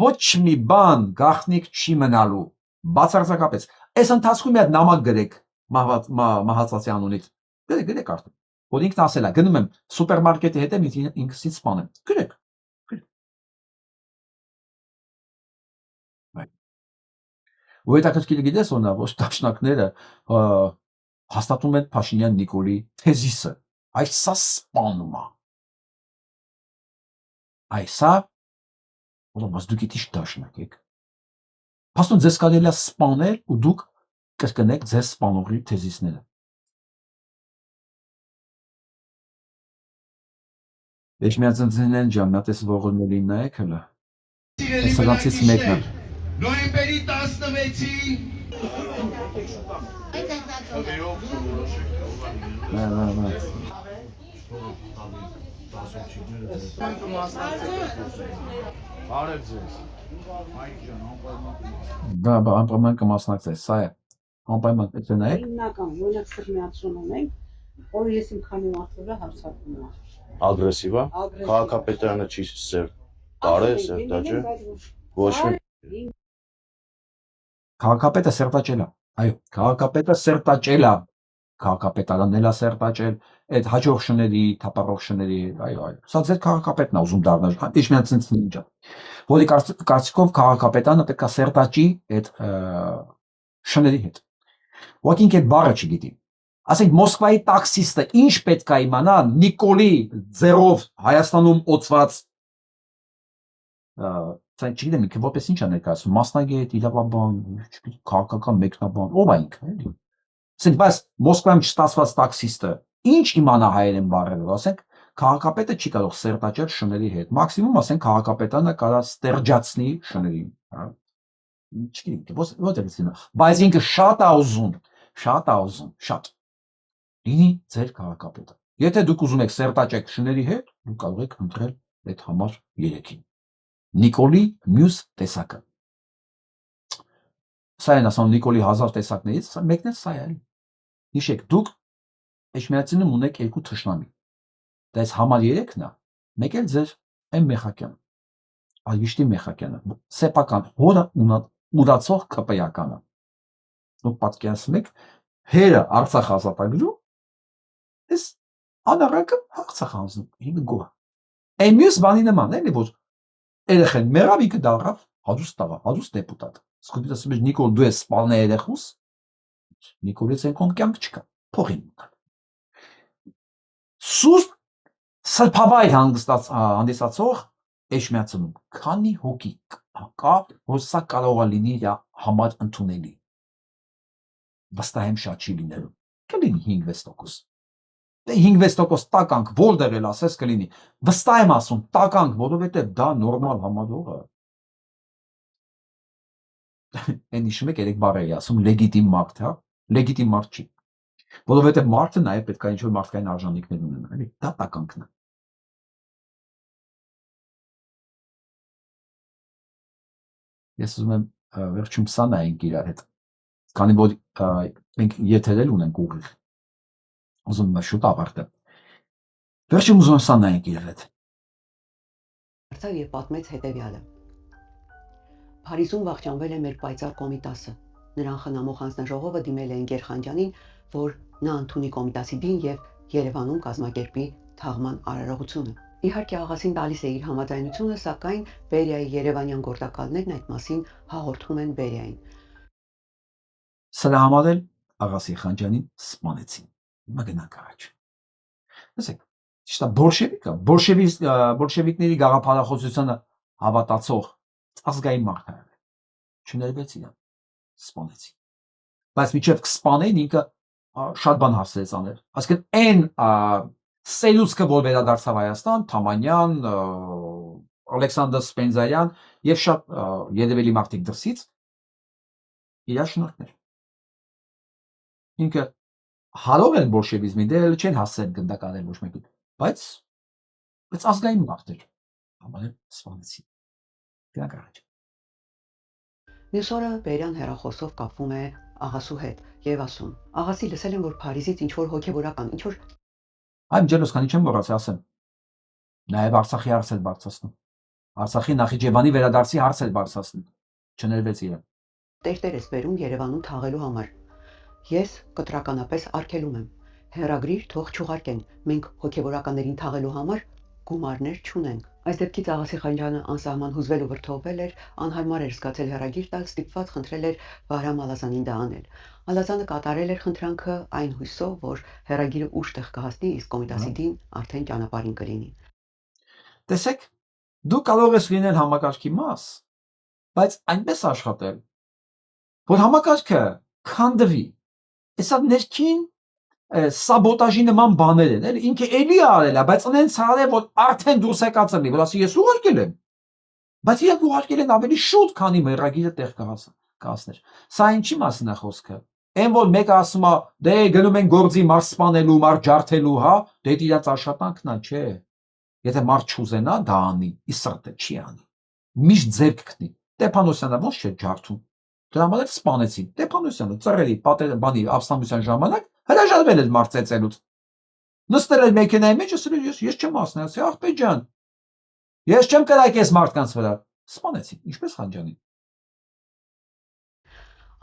ոչ մի բան գաղտնիք չի մնալու բացարձակապես այս ընթացքում մի հատ նամակ գրեք մահացածի անունից գրեք արդեն որ ինքն ասել է գնում եմ սուպերմարկետի հետ ինքսից սպանեմ գրեք ու հետաքրքիր գիտես որ նա ոչ դաշնակները հաստատում են Փաշինյան Նիկոլի թեզիսը այսա սպանում է այսա ոնց դուք իտիշ դաշնակ եք փաստորեն ձեզ կարելի է սպանել ու դուք կրկնեք ձեզ սպանողի թեզիսները Էջմիածնցնեն ջան նա տես ողորմելին նայեք հələ սրանցից մեկն է Նոյեմբերի 16-ի Բարև ձեզ Մայք ջան անպայման անպայման կմասնակցես սա է անպայման պետք է նայեք հիմնական ոնց սրմիացում ունենք որ ես իմ քանի մարդու վրա հարձակվում եմ ագրեսիվ է քաղաքապետարանը չի սեր տարե սերտաճը ոչ մի Քաղաքապետը սերտաճել է այո քաղաքապետը սերտաճել է քաղաքապետարանն էլ է սերտաճել այդ հաջող շների թափառող շների այո սա ձեր քաղաքապետն է ուզում դառնալ Էջմիածնցնին ջան որի կարծիքով քաղաքապետանը պետք է սերտաճի այդ շների հետ ուղղակի ինքը այդ բառը չգիտի ասենք Մոսկվայի տաքսիստը ինչ պետք է իմանա Նիկոլի ձեռով Հայաստանում օծված Ցայն չգիտեմ ինքը որպես ինչ է ներկայացնում մասնագետ, իրավաբան, քաղաքական մեկնաբան, ով է ինքը, էլի։ Ասենք, բայց Մոսկվայում չստացված տաքսիստը Ինչ իմանա հայերեն բառերը, ասենք քաղաքապետը չի կարող սերտաճար շների հետ։ Մաքսիմում ասենք քաղաքապետանը կարա ստերջացնի շներին, հա։ Չգիտեմ, ո՞ց է գցինը։ Բայց ինքը շատ է ուզում, շատ։ Լինի ձեր քաղաքապետը։ Եթե դուք ուզում եք սերտաճեք շների հետ, դուք կարող եք ընտրել այդ համար 3-ին։ Նիկոլի մյուս տեսակը։ Սա են ասում Նիկոլի 1000 տեսակներից, մեկն է սա է։ Հիշեք, դուք Էջմիածինում ունեք 2 թշնամի։ Դա այս համար 3-ն է, մեկ էլ ձեր այն Մեխակյանը, Ալվիշտի Մեխակյանը, սեփական հորը ուրացող ԿՊ-ականը։ Դուք պատկերացնում եք, հերը Արցախ ազատագրում, այս անառակը Արցախ հանձնում, ինքը գոհ։ Այն մյուս բանի նման է, որ երեխեն մեռավ, ինքը դառավ հադուստ տղա, հադուստ դեպուտատ։ Սկզբից ասում էր Նիկոլ, դու ես սպալնե երեխուս, Նիկոլից այն կյանք չկա, փողին մտա։ Սուրբ սրբավայր հանդիսացող Էջմիածնում քանի հոգի կա, որ սա կարող է լինի իր համար ընդունելի։ Վստահ եմ շատ չի լինելու, կլինի 5-6%։ Դե 5-6% տականք որտեղ էլ ասես կլինի, վստահ եմ ասում տականք, որովհետև դա նորմալ համարող է։ Այն հիշում եք երեք բառ էի ասում լեգիտիմ մարդ, հա, լեգիտիմ մարդ չի, որովհետև մարդը նաև պետք է ինչ-որ մարդկային արժանինքներ ունենա, էլի, դա տականքն է։ Ես ուզում եմ վերջում սա նայենք իրար հետ, քանի որ մենք եթերել ունենք ուղիղ, ուզում եմ շուտ ավարտել, վերջում ուզում եմ սա նայենք իրար հետ։ Արցավ և պատմեց հետևյալը. Փարիզում վախճանվել է մեր պայծառ Կոմիտասը։ Նրան խնամող հանձնաժողովը դիմել է Ընկեր Խանջյանին, որ նա ընդունի Կոմիտասի դին և Երևանում կազմակերպի թաղման արարողությունը։ Իհարկե աղասին տալիս է իր համաձայնությունը, սակայն Բերիայի երևանյան գործակալներն այդ մասին հաղորդում են Բերիային։ Սրա համար էլ աղասի Խանջյանին սպանեցին։ Հիմա գնանք առաջ։ Տեսեք, ճիշտ է, բոլշևիկների գաղափարախոսությանը հավատացող ազգային մարդ է, չներվեց իրան, սպանեցին։ Բայց միջև կսպանեն ինքը շատ բան հասցրեց անել։ Այսինքն այն սելուցքը, որ վերադարձավ Հայաստան, Թամանյան, Ալեքսանդր Սպենզարյան եւ շատ երևելի մարդիկ դրսից իր շնորհքներ։ Ինքը հարող են բոլշևիզմին, դե չեն հասցրել գնդականել ոչ մեկին, բայց ազգային մարդ էր, համար սպանեցին։ Գնանք առաջ։ Մյուս օրը Բերյան հեռախոսով կապվում է աղասու հետ եւ ասում. Աղասի, լսել եմ, որ Փարիզից ինչ-որ հոգեվորական, ինչ-որ Այմ ջերոս, քանի չեմ մոռացել ասեմ։ Նաեւ Արցախի հարց էլ բարձրացնում։ Արցախի Նախիջևանի վերադարձի հարց էլ բարձրացնում։ Չներվեց իրեն։ տերտեր ես բերում Երևանում թաղելու համար։ Ես կտրականապես արգելում եմ։ Հեռագրիր, թող չուղարկեն։ Մենք հոգեվորականներին թաղելու համար գումարներ չունենք։ Այս դեպքից աղասի Խանջյանը անսահման հուզվել ու վրդովվել էր, անհարմար էր զգացել հեռագիր տալ, ստիպված խնդրել էր Վահրամ Ալազանին դա անել։ Ալազանը կատարել էր խնդրանքը այն հույսով, որ հեռագիրը ուշ տեղ կհասնի, իսկ Կոմիտասի դին արդեն ճանապարհին կլինի։ Տեսեք, դու կարող ես լինել համակարգի մաս, բայց այնպես աշխատել, որ համակարգը քանդվի։ Այսա ներքին սաբոտաժի նման բաներ են, էլի ինքը էլի արել է, բայց այնց արել, որ արդեն դուրս եկած լինի, որ ասի ես ուղարկել եմ։ Բայց իրենք ուղարկել են ավելի շուտ, քանի մեռագիրը տեղ կհասներ։ Սա ինչի մասին է խոսքը։ Այն որ մեկը ասում է, դե գնում են գործի մարդ սպանելու, մարդ ջարդելու, հա, դե իրաց աշխատանքն է, չէ։ Եթե մարդ չուզենա, դա անի, ի սրտե չի անի։ Միշտ ձեռք գտնի։ Ստեփանոսյանը ոնց չէ ջարդում։ Դրա համար սպանեցին։ Ստեփանոսյանը ծռերի բանի ապստամբության ժամանակ հրաժարվել էր մարդ ծեծելուց։ Նստել էր մեքենայի մեջ, ասել էր ես չեմ ասնացի, աղբեր ջան։ Ես չեմ կրակես մարդկանց վրա։ Սպանեցին, ինչպես Խանջյանին։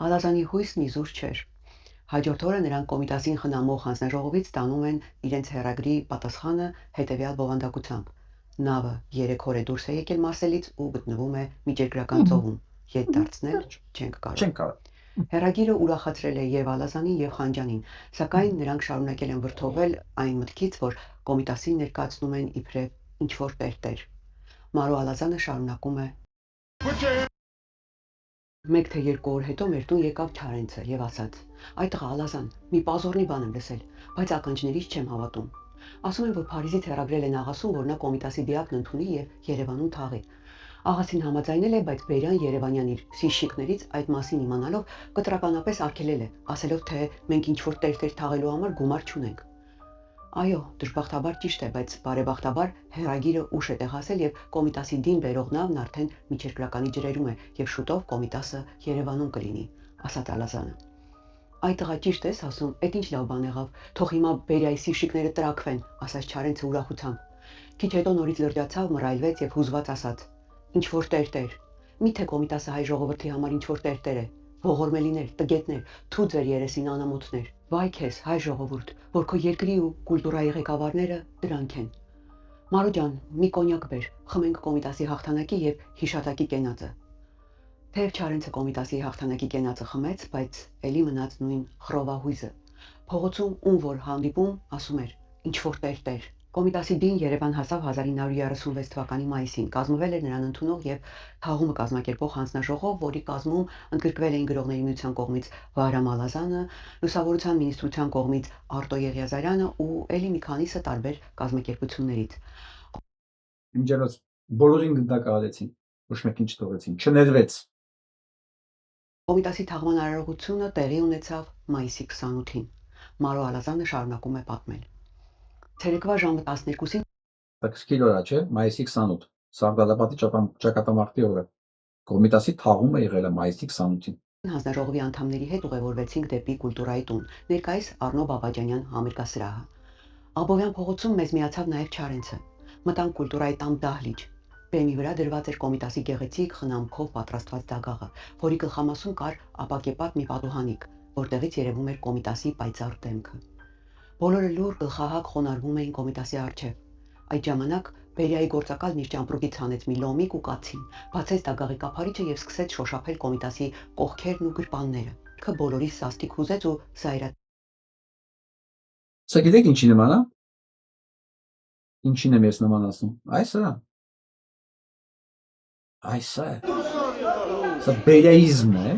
Ալազանի հույսն իզուր չէր։ Հաջորդ օրը նրանք Կոմիտասին խնամող հանձնաժողովից ստանում են իրենց հեռագրի պատասխանը հետևյալ բովանդակությամբ. Նավը 3 օր է դուրս է եկել Մարսելից ու գտնվում է Միջերգրական ծովում։ Ետ դարձնել չենք կարող։ Հեռագիրը ուրախացրել է եւ Ալազանին եւ Խանջյանին, սակայն նրանք շարունակել են վրդովել այն մտքից, որ Կոմիտասին ներկայացնում են իբրև ինչ-որ տերտեր։ Մարո Ալազանը շարունակում է. Մեկ թե երկու օր հետո մեր տուն եկավ Չարենցը եւ ասաց. «Այ տղա Ալազան, մի պազորնի բան եմ լսել, բայց ականջներից չեմ հավատում»։ Ասում են, որ Փարիզից հեռագրել են աղասուն, որ նա Կոմիտասի դիակն ընդունի եւ Երևանում թաղի։ Աղասին համաձայնել է, բայց Բերյան Երևանյան իր սիշիկներից այդ մասին իմանալով կտրականապես արգելել է, ասելով թե մենք ինչ որ տեր թաղելու համար գումար չունենք։ Այո, դժբախտաբար ճիշտ է, բայց բարեբախտաբար հերագիրը ուշ է տեղասել եւ Կոմիտասի դին բերող նավն արդեն միջերկրականի ջրերում է եւ շուտով Կոմիտասը Երևանում կլինի, ասաց Ալազանը։ Այ տղա ճիշտ ես ասում, այդ ինչ լավ բան եղավ, թող հիմա Բերիայի սիշիկները տրակվեն, ասաց Չարենցը ուրախությամբ։ Քիչ հետո նորից լրջացավ, մռայլվեց եւ հուզված ասաց. Ինչ որ տեր, միթե Կոմիտասը հայ ժողովրդի համար ինչ որ տեր է, ողորմելիներ, տգետներ, թու ձեր երեսին անամոթներ։ Վայ քեզ, հայ ժողովուրդ, որ քո երկրի ու կուլտուրայի ղեկավարները դրանք են։ Մարո ջան, մի կոնյակ բեր, խմենք Կոմիտասի հաղթանակի եւ հիշատակի կենացը։ Թեև Չարենցը Կոմիտասի հաղթանակի կենացը խմեց, բայց էլի մնաց նույն խռովահույզը։ Փողոցում ում որ հանդիպում, ասում էր. ինչ որ տեր։ Կոմիտասի դին Երևան հասավ 1936 թվականի մայիսին, կազմվել էր նրան ընդունող եւ թաղումը կազմակերպող հանձնաժողով, որի կազմում ընդգրկվել էին գրողների միության կողմից Վահրամ Ալազանը, լուսավորության մինիստրության կողմից Արտո Եղիազարյանը ու էլի մի քանիսը տարբեր կազմակերպություններից։ Իմջանոց բոլորին գնդակահարեցին, ոչ մեկին չթողեցին, չներվեց։ Կոմիտասի թաղման արարողությունը տեղի ունեցավ մայիսի 28-ին։ Մարո Ալազանը շարունակում է պատմել։ Ցերեկվա ժամը 12-ին Տաքսկիլ օրա չէ, մայիսի 28, Սարդալապատի ճակատամարտի օրը։ Կոմիտասի թաղումը եղել է մայիսի 28-ին։ Հանձնաժողովի անդամների հետ ուղևորվեցինք դեպի Կուլտուրայի տուն, ներկայիս Առնո Բաբաջանյան համերգասրահը։ Աբովյան փողոցում մեզ միացավ նաև Չարենցը։ Մտանք Կուլտուրայի տան դահլիճ։ Բեմի վրա դրված էր Կոմիտասի գեղեցիկ խնամքով պատրաստված դագաղը, որի գլխամասում կար ապակեպատ մի պատուհանիկ, որտեղից երևում էր Կոմիտասի պայծառ դեմքը։ Բոլորը լուր գլխահակ խոնարհվում էին Կոմիտասի առջև։ Այդ ժամանակ Բերիայի գործակալն իր ճամպրուկից հանեց մի լոմիկ ու կացին, բացեց դագաղի կափարիչը եւ սկսեց շոշափել Կոմիտասի կողքերն ու գրպանները։ Քը բոլորի սաստիկ հուզեց ու զայրաց։ Սա գիտեք ինչի նման է։ Ինչին եմ ես նմանացնում։ Այս է։ Այս է։ Սա բերիայիզմ է։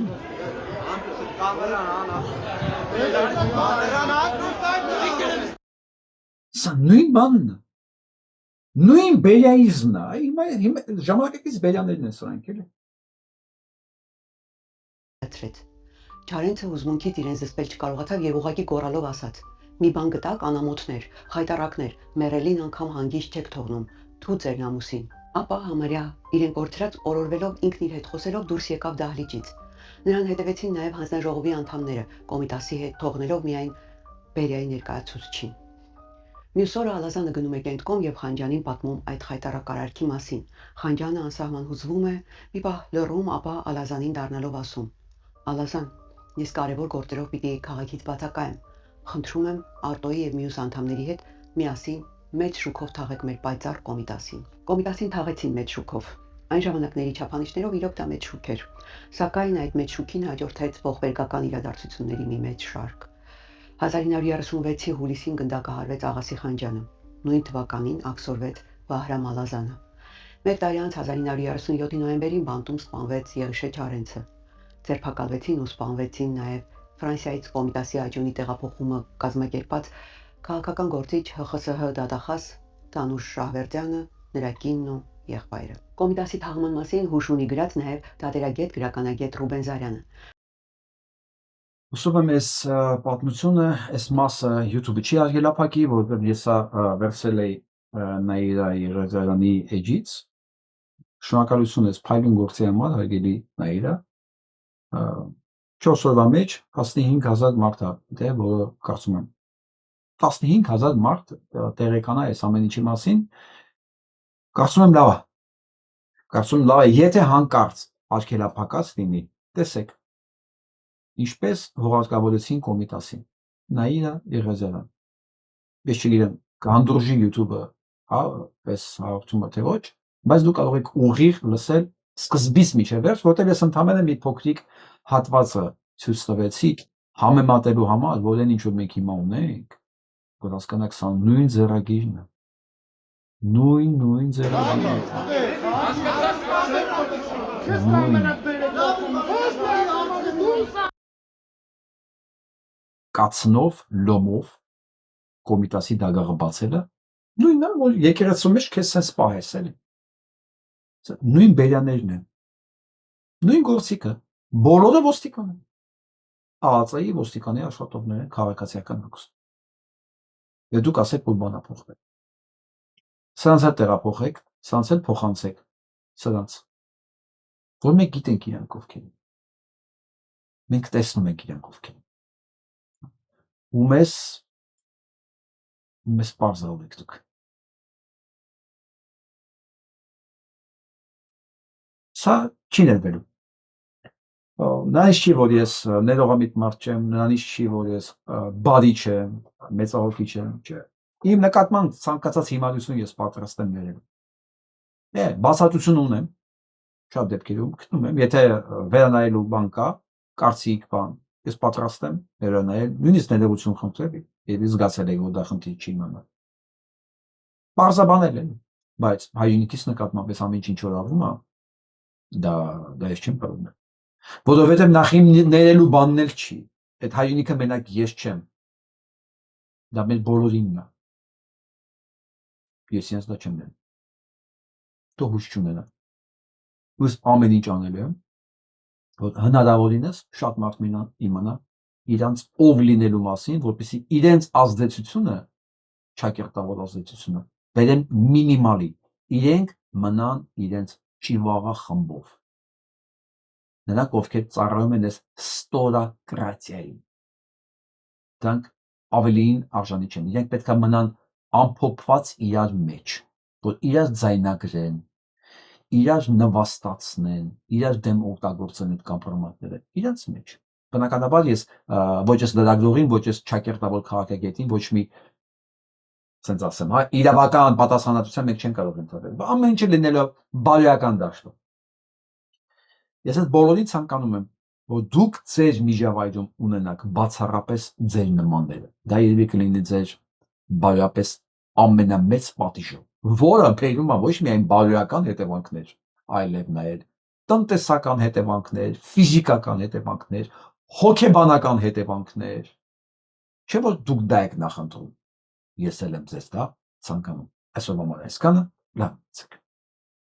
Սա նույն բանն է։ Նույն բերիայիզմն է։ Հիմա ժամանակակից բերիաներն են սրանք էլի։ Չարենցը հուզմունքից իրեն զսպել չկարողացավ եւ ուղակի գոռալով ասաց. «Մի բան գտակ անամոթներ, խայտարակներ, մեռելին անգամ հանգիստ չեք թողնում, թու ձեր նամուսին»։ Ապա համարյա իրեն կորցրած օրորվելով ինքն իր հետ խոսելով դուրս եկավ դահլիճից։ Նրան հետևեցին նաև հանձնաժողովի անդամները, Կոմիտասի հետ թողնելով միայն Բերիայի ներկայացուցչին։ Մյուս օրը Ալազանը գնում է Կենտկոմ եւ Խանջանին պատմում այդ խայտարակարարքի մասին։ Խանջանը անսահման հուզվում է, մի պահ լռում, ապա Ալազանին դառնալով ասում. «Ալազան, ես կարևոր գործերով պիտի քաղաքից բացակայեմ։ Խնդրում եմ Արտոյի եւ մյուս անդամների հետ միասին մեծ շուքով թաղեք մեր պայծառ Կոմիտասին»։ Կոմիտասին թաղեցին մեծ շուքով։ Այն ժամանակների չափանիշներով իրոք դա մեծ շուք էր, սակայն այդ մեծ շուքին հաջորդեց ողբերգական իրադարձությունների մի մեծ շարք։ 1936-ի հուլիսին գնդակահարվեց Աղասի Խանջանը։ Նույն թվականին աքսորվեց Վահրամ Ալազանը։ Մեկ տարի անց 1937-ի նոյեմբերին բանտում սպանվեց Եղիշե Չարենցը։ Ձերբակալվեցին ու սպանվեցին նաև Ֆրանսիայից Կոմիտասի աջունի տեղափոխումը կազմակերպած քաղաքական գործիչ ՀԽՍՀ դատախազ Տանուշ Շահվերդյանը, նրա կինն ու եղբայրը։ Կոմիտասի թաղման մասին հուշ ունի գրած նաև դատերագետ գրականագետ Ռուբեն Զարյանը։ Ուսում եմ այս պատմությունը, այս մասը YouTube-ը չի արգելափակի, որովհետև ես սա վերցրել էի Նաիրա Եղիազարյանի էջից։ Շնորհակալություն ես փայլուն գործի համար, հարգելի Նաիրա։ 4 օրվա մեջ 15000 մարդ է, որը կարծում եմ 15000 մարդ տեղեկանա այս ամեն ինչի մասին։ Կարծում եմ լավ է։ Կարծում լավ է, եթե հանկարծ արգելափակած լինի, տեսեք ինչպես հողարկավորեցին Կոմիտասին։ Նաիրա Եղիազարյան։ Ես չգիտեմ, կհանդուրժի YouTube-ը, հա, այս հաղորդումը թե ոչ, բայց դու կարող եք ուղիղ լսել սկզբից մինչև վերջ, որտեղ ես ընդհանրապես մի փոքրիկ հատվածը ցույց տվեցի համեմատելու համար, որ այն ինչ որ մենք հիմա ունենք, որ հասկանաք, սա նույն ձեռագիրն է։ Նույն ձեռագիրն է։ կացնով, լոմով կոմիտասի դագաղը բացելը, նույնն է, որ եկեղեցու մեջ քեզ sense պահես էլի։ Նույն բերյաներն են։ Նույն գործիքը, բոլորը ոստիկան են։ ԱԱԾ-ի ոստիկանի աշխատողներ են, քաղաքացիական հագուստ։ Եվ դուք ասեք, որ բանա փոխվել։ Սրանց հետ տեղափոխեք, սրանց հետ փոխանցեք, սրանց։ Որ մենք գիտենք իրանք ովքեր են։ Մենք տեսնում ենք իրանք ովքեր են։ Ու մեզ պարզալու եք դուք։ Սա չի ներվելու։ Նրանից չի, որ ես ներողամիտ մարդ չեմ, նրանից չի, որ ես բարի չեմ, մեծահոգի չեմ, չէ։ Իմ նկատմամբ ցանկացած հիմարություն ես պատրաստ եմ ներելու։ Բացատրություն ունեմ, շատ դեպքերում գտնում եմ, եթե վերանայելու բան կա, կարծիք բան, ես պատրաստ եմ վերանայել, նույնիսկ ներողություն խնդրել եւ զգացել եք, որ դա խնդիր չի իմանալ։ Պարզաբանել եմ, բայց հայրենիքիս նկատմամբ այս ամեն ինչ որ աղվում է, դա ես չեմ կարող։ Որովհետև նախ իմ ներելու բանն էլ չի, այդ հայրենիքը մենակ ես չեմ, դա մեր բոլորինն է, ես ինձ դա չեմ ներում, դու հույս չունենա, ես ամեն ինչ անել եմ, որ հնարավորինս շատ մարդ իմանա իրանց ով լինելու մասին, որպեսզի իրենց ազդեցությունը, չակերտավոր ազդեցությունը, բերեն մինիմալի, իրենք մնան իրենց ճիվաղա խմբով։ Նրանք ովքեր ծառայում են այս ստորակրատիային, դրանք ավելին արժանի չեն, իրենք պետք է մնան ամփոփված իրար մեջ, որ իրար ձայնագրեն, իրար նվաստացնեն, իրար դեմ օգտագործեն այդ կամպրոմատները, իրենց մեջ։ Բնականաբար ես ոչ ես լրագրողին, ոչ ես չակերտավոր քաղաքագետին, ոչ մի ասենց ասեմ, հա, իրավական պատասխանատվության մենք չեն կարող ընդհանրել։ Ամեն ինչը լինելով բարոյական դաշտում։ Ես այդ բոլորին ցանկանում եմ, որ դուք ձեր միջավայրում ունենաք բացառապես ձեր նմանները։ Դա երևի կլինի ձեր բարոյապես ամենամեծ պատիժը, որը բերում է ոչ միայն բարոյական հետևանքներ, այլև նաև տնտեսական հետևանքներ, ֆիզիկական հետևանքներ, հոգեբանական հետևանքներ։ Չէ՞ որ դուք դա եք նախընտրում։ Ես էլ եմ ձեզ դա ցանկանում։ Այսօրվա համար այսքանը, լավ ցեք։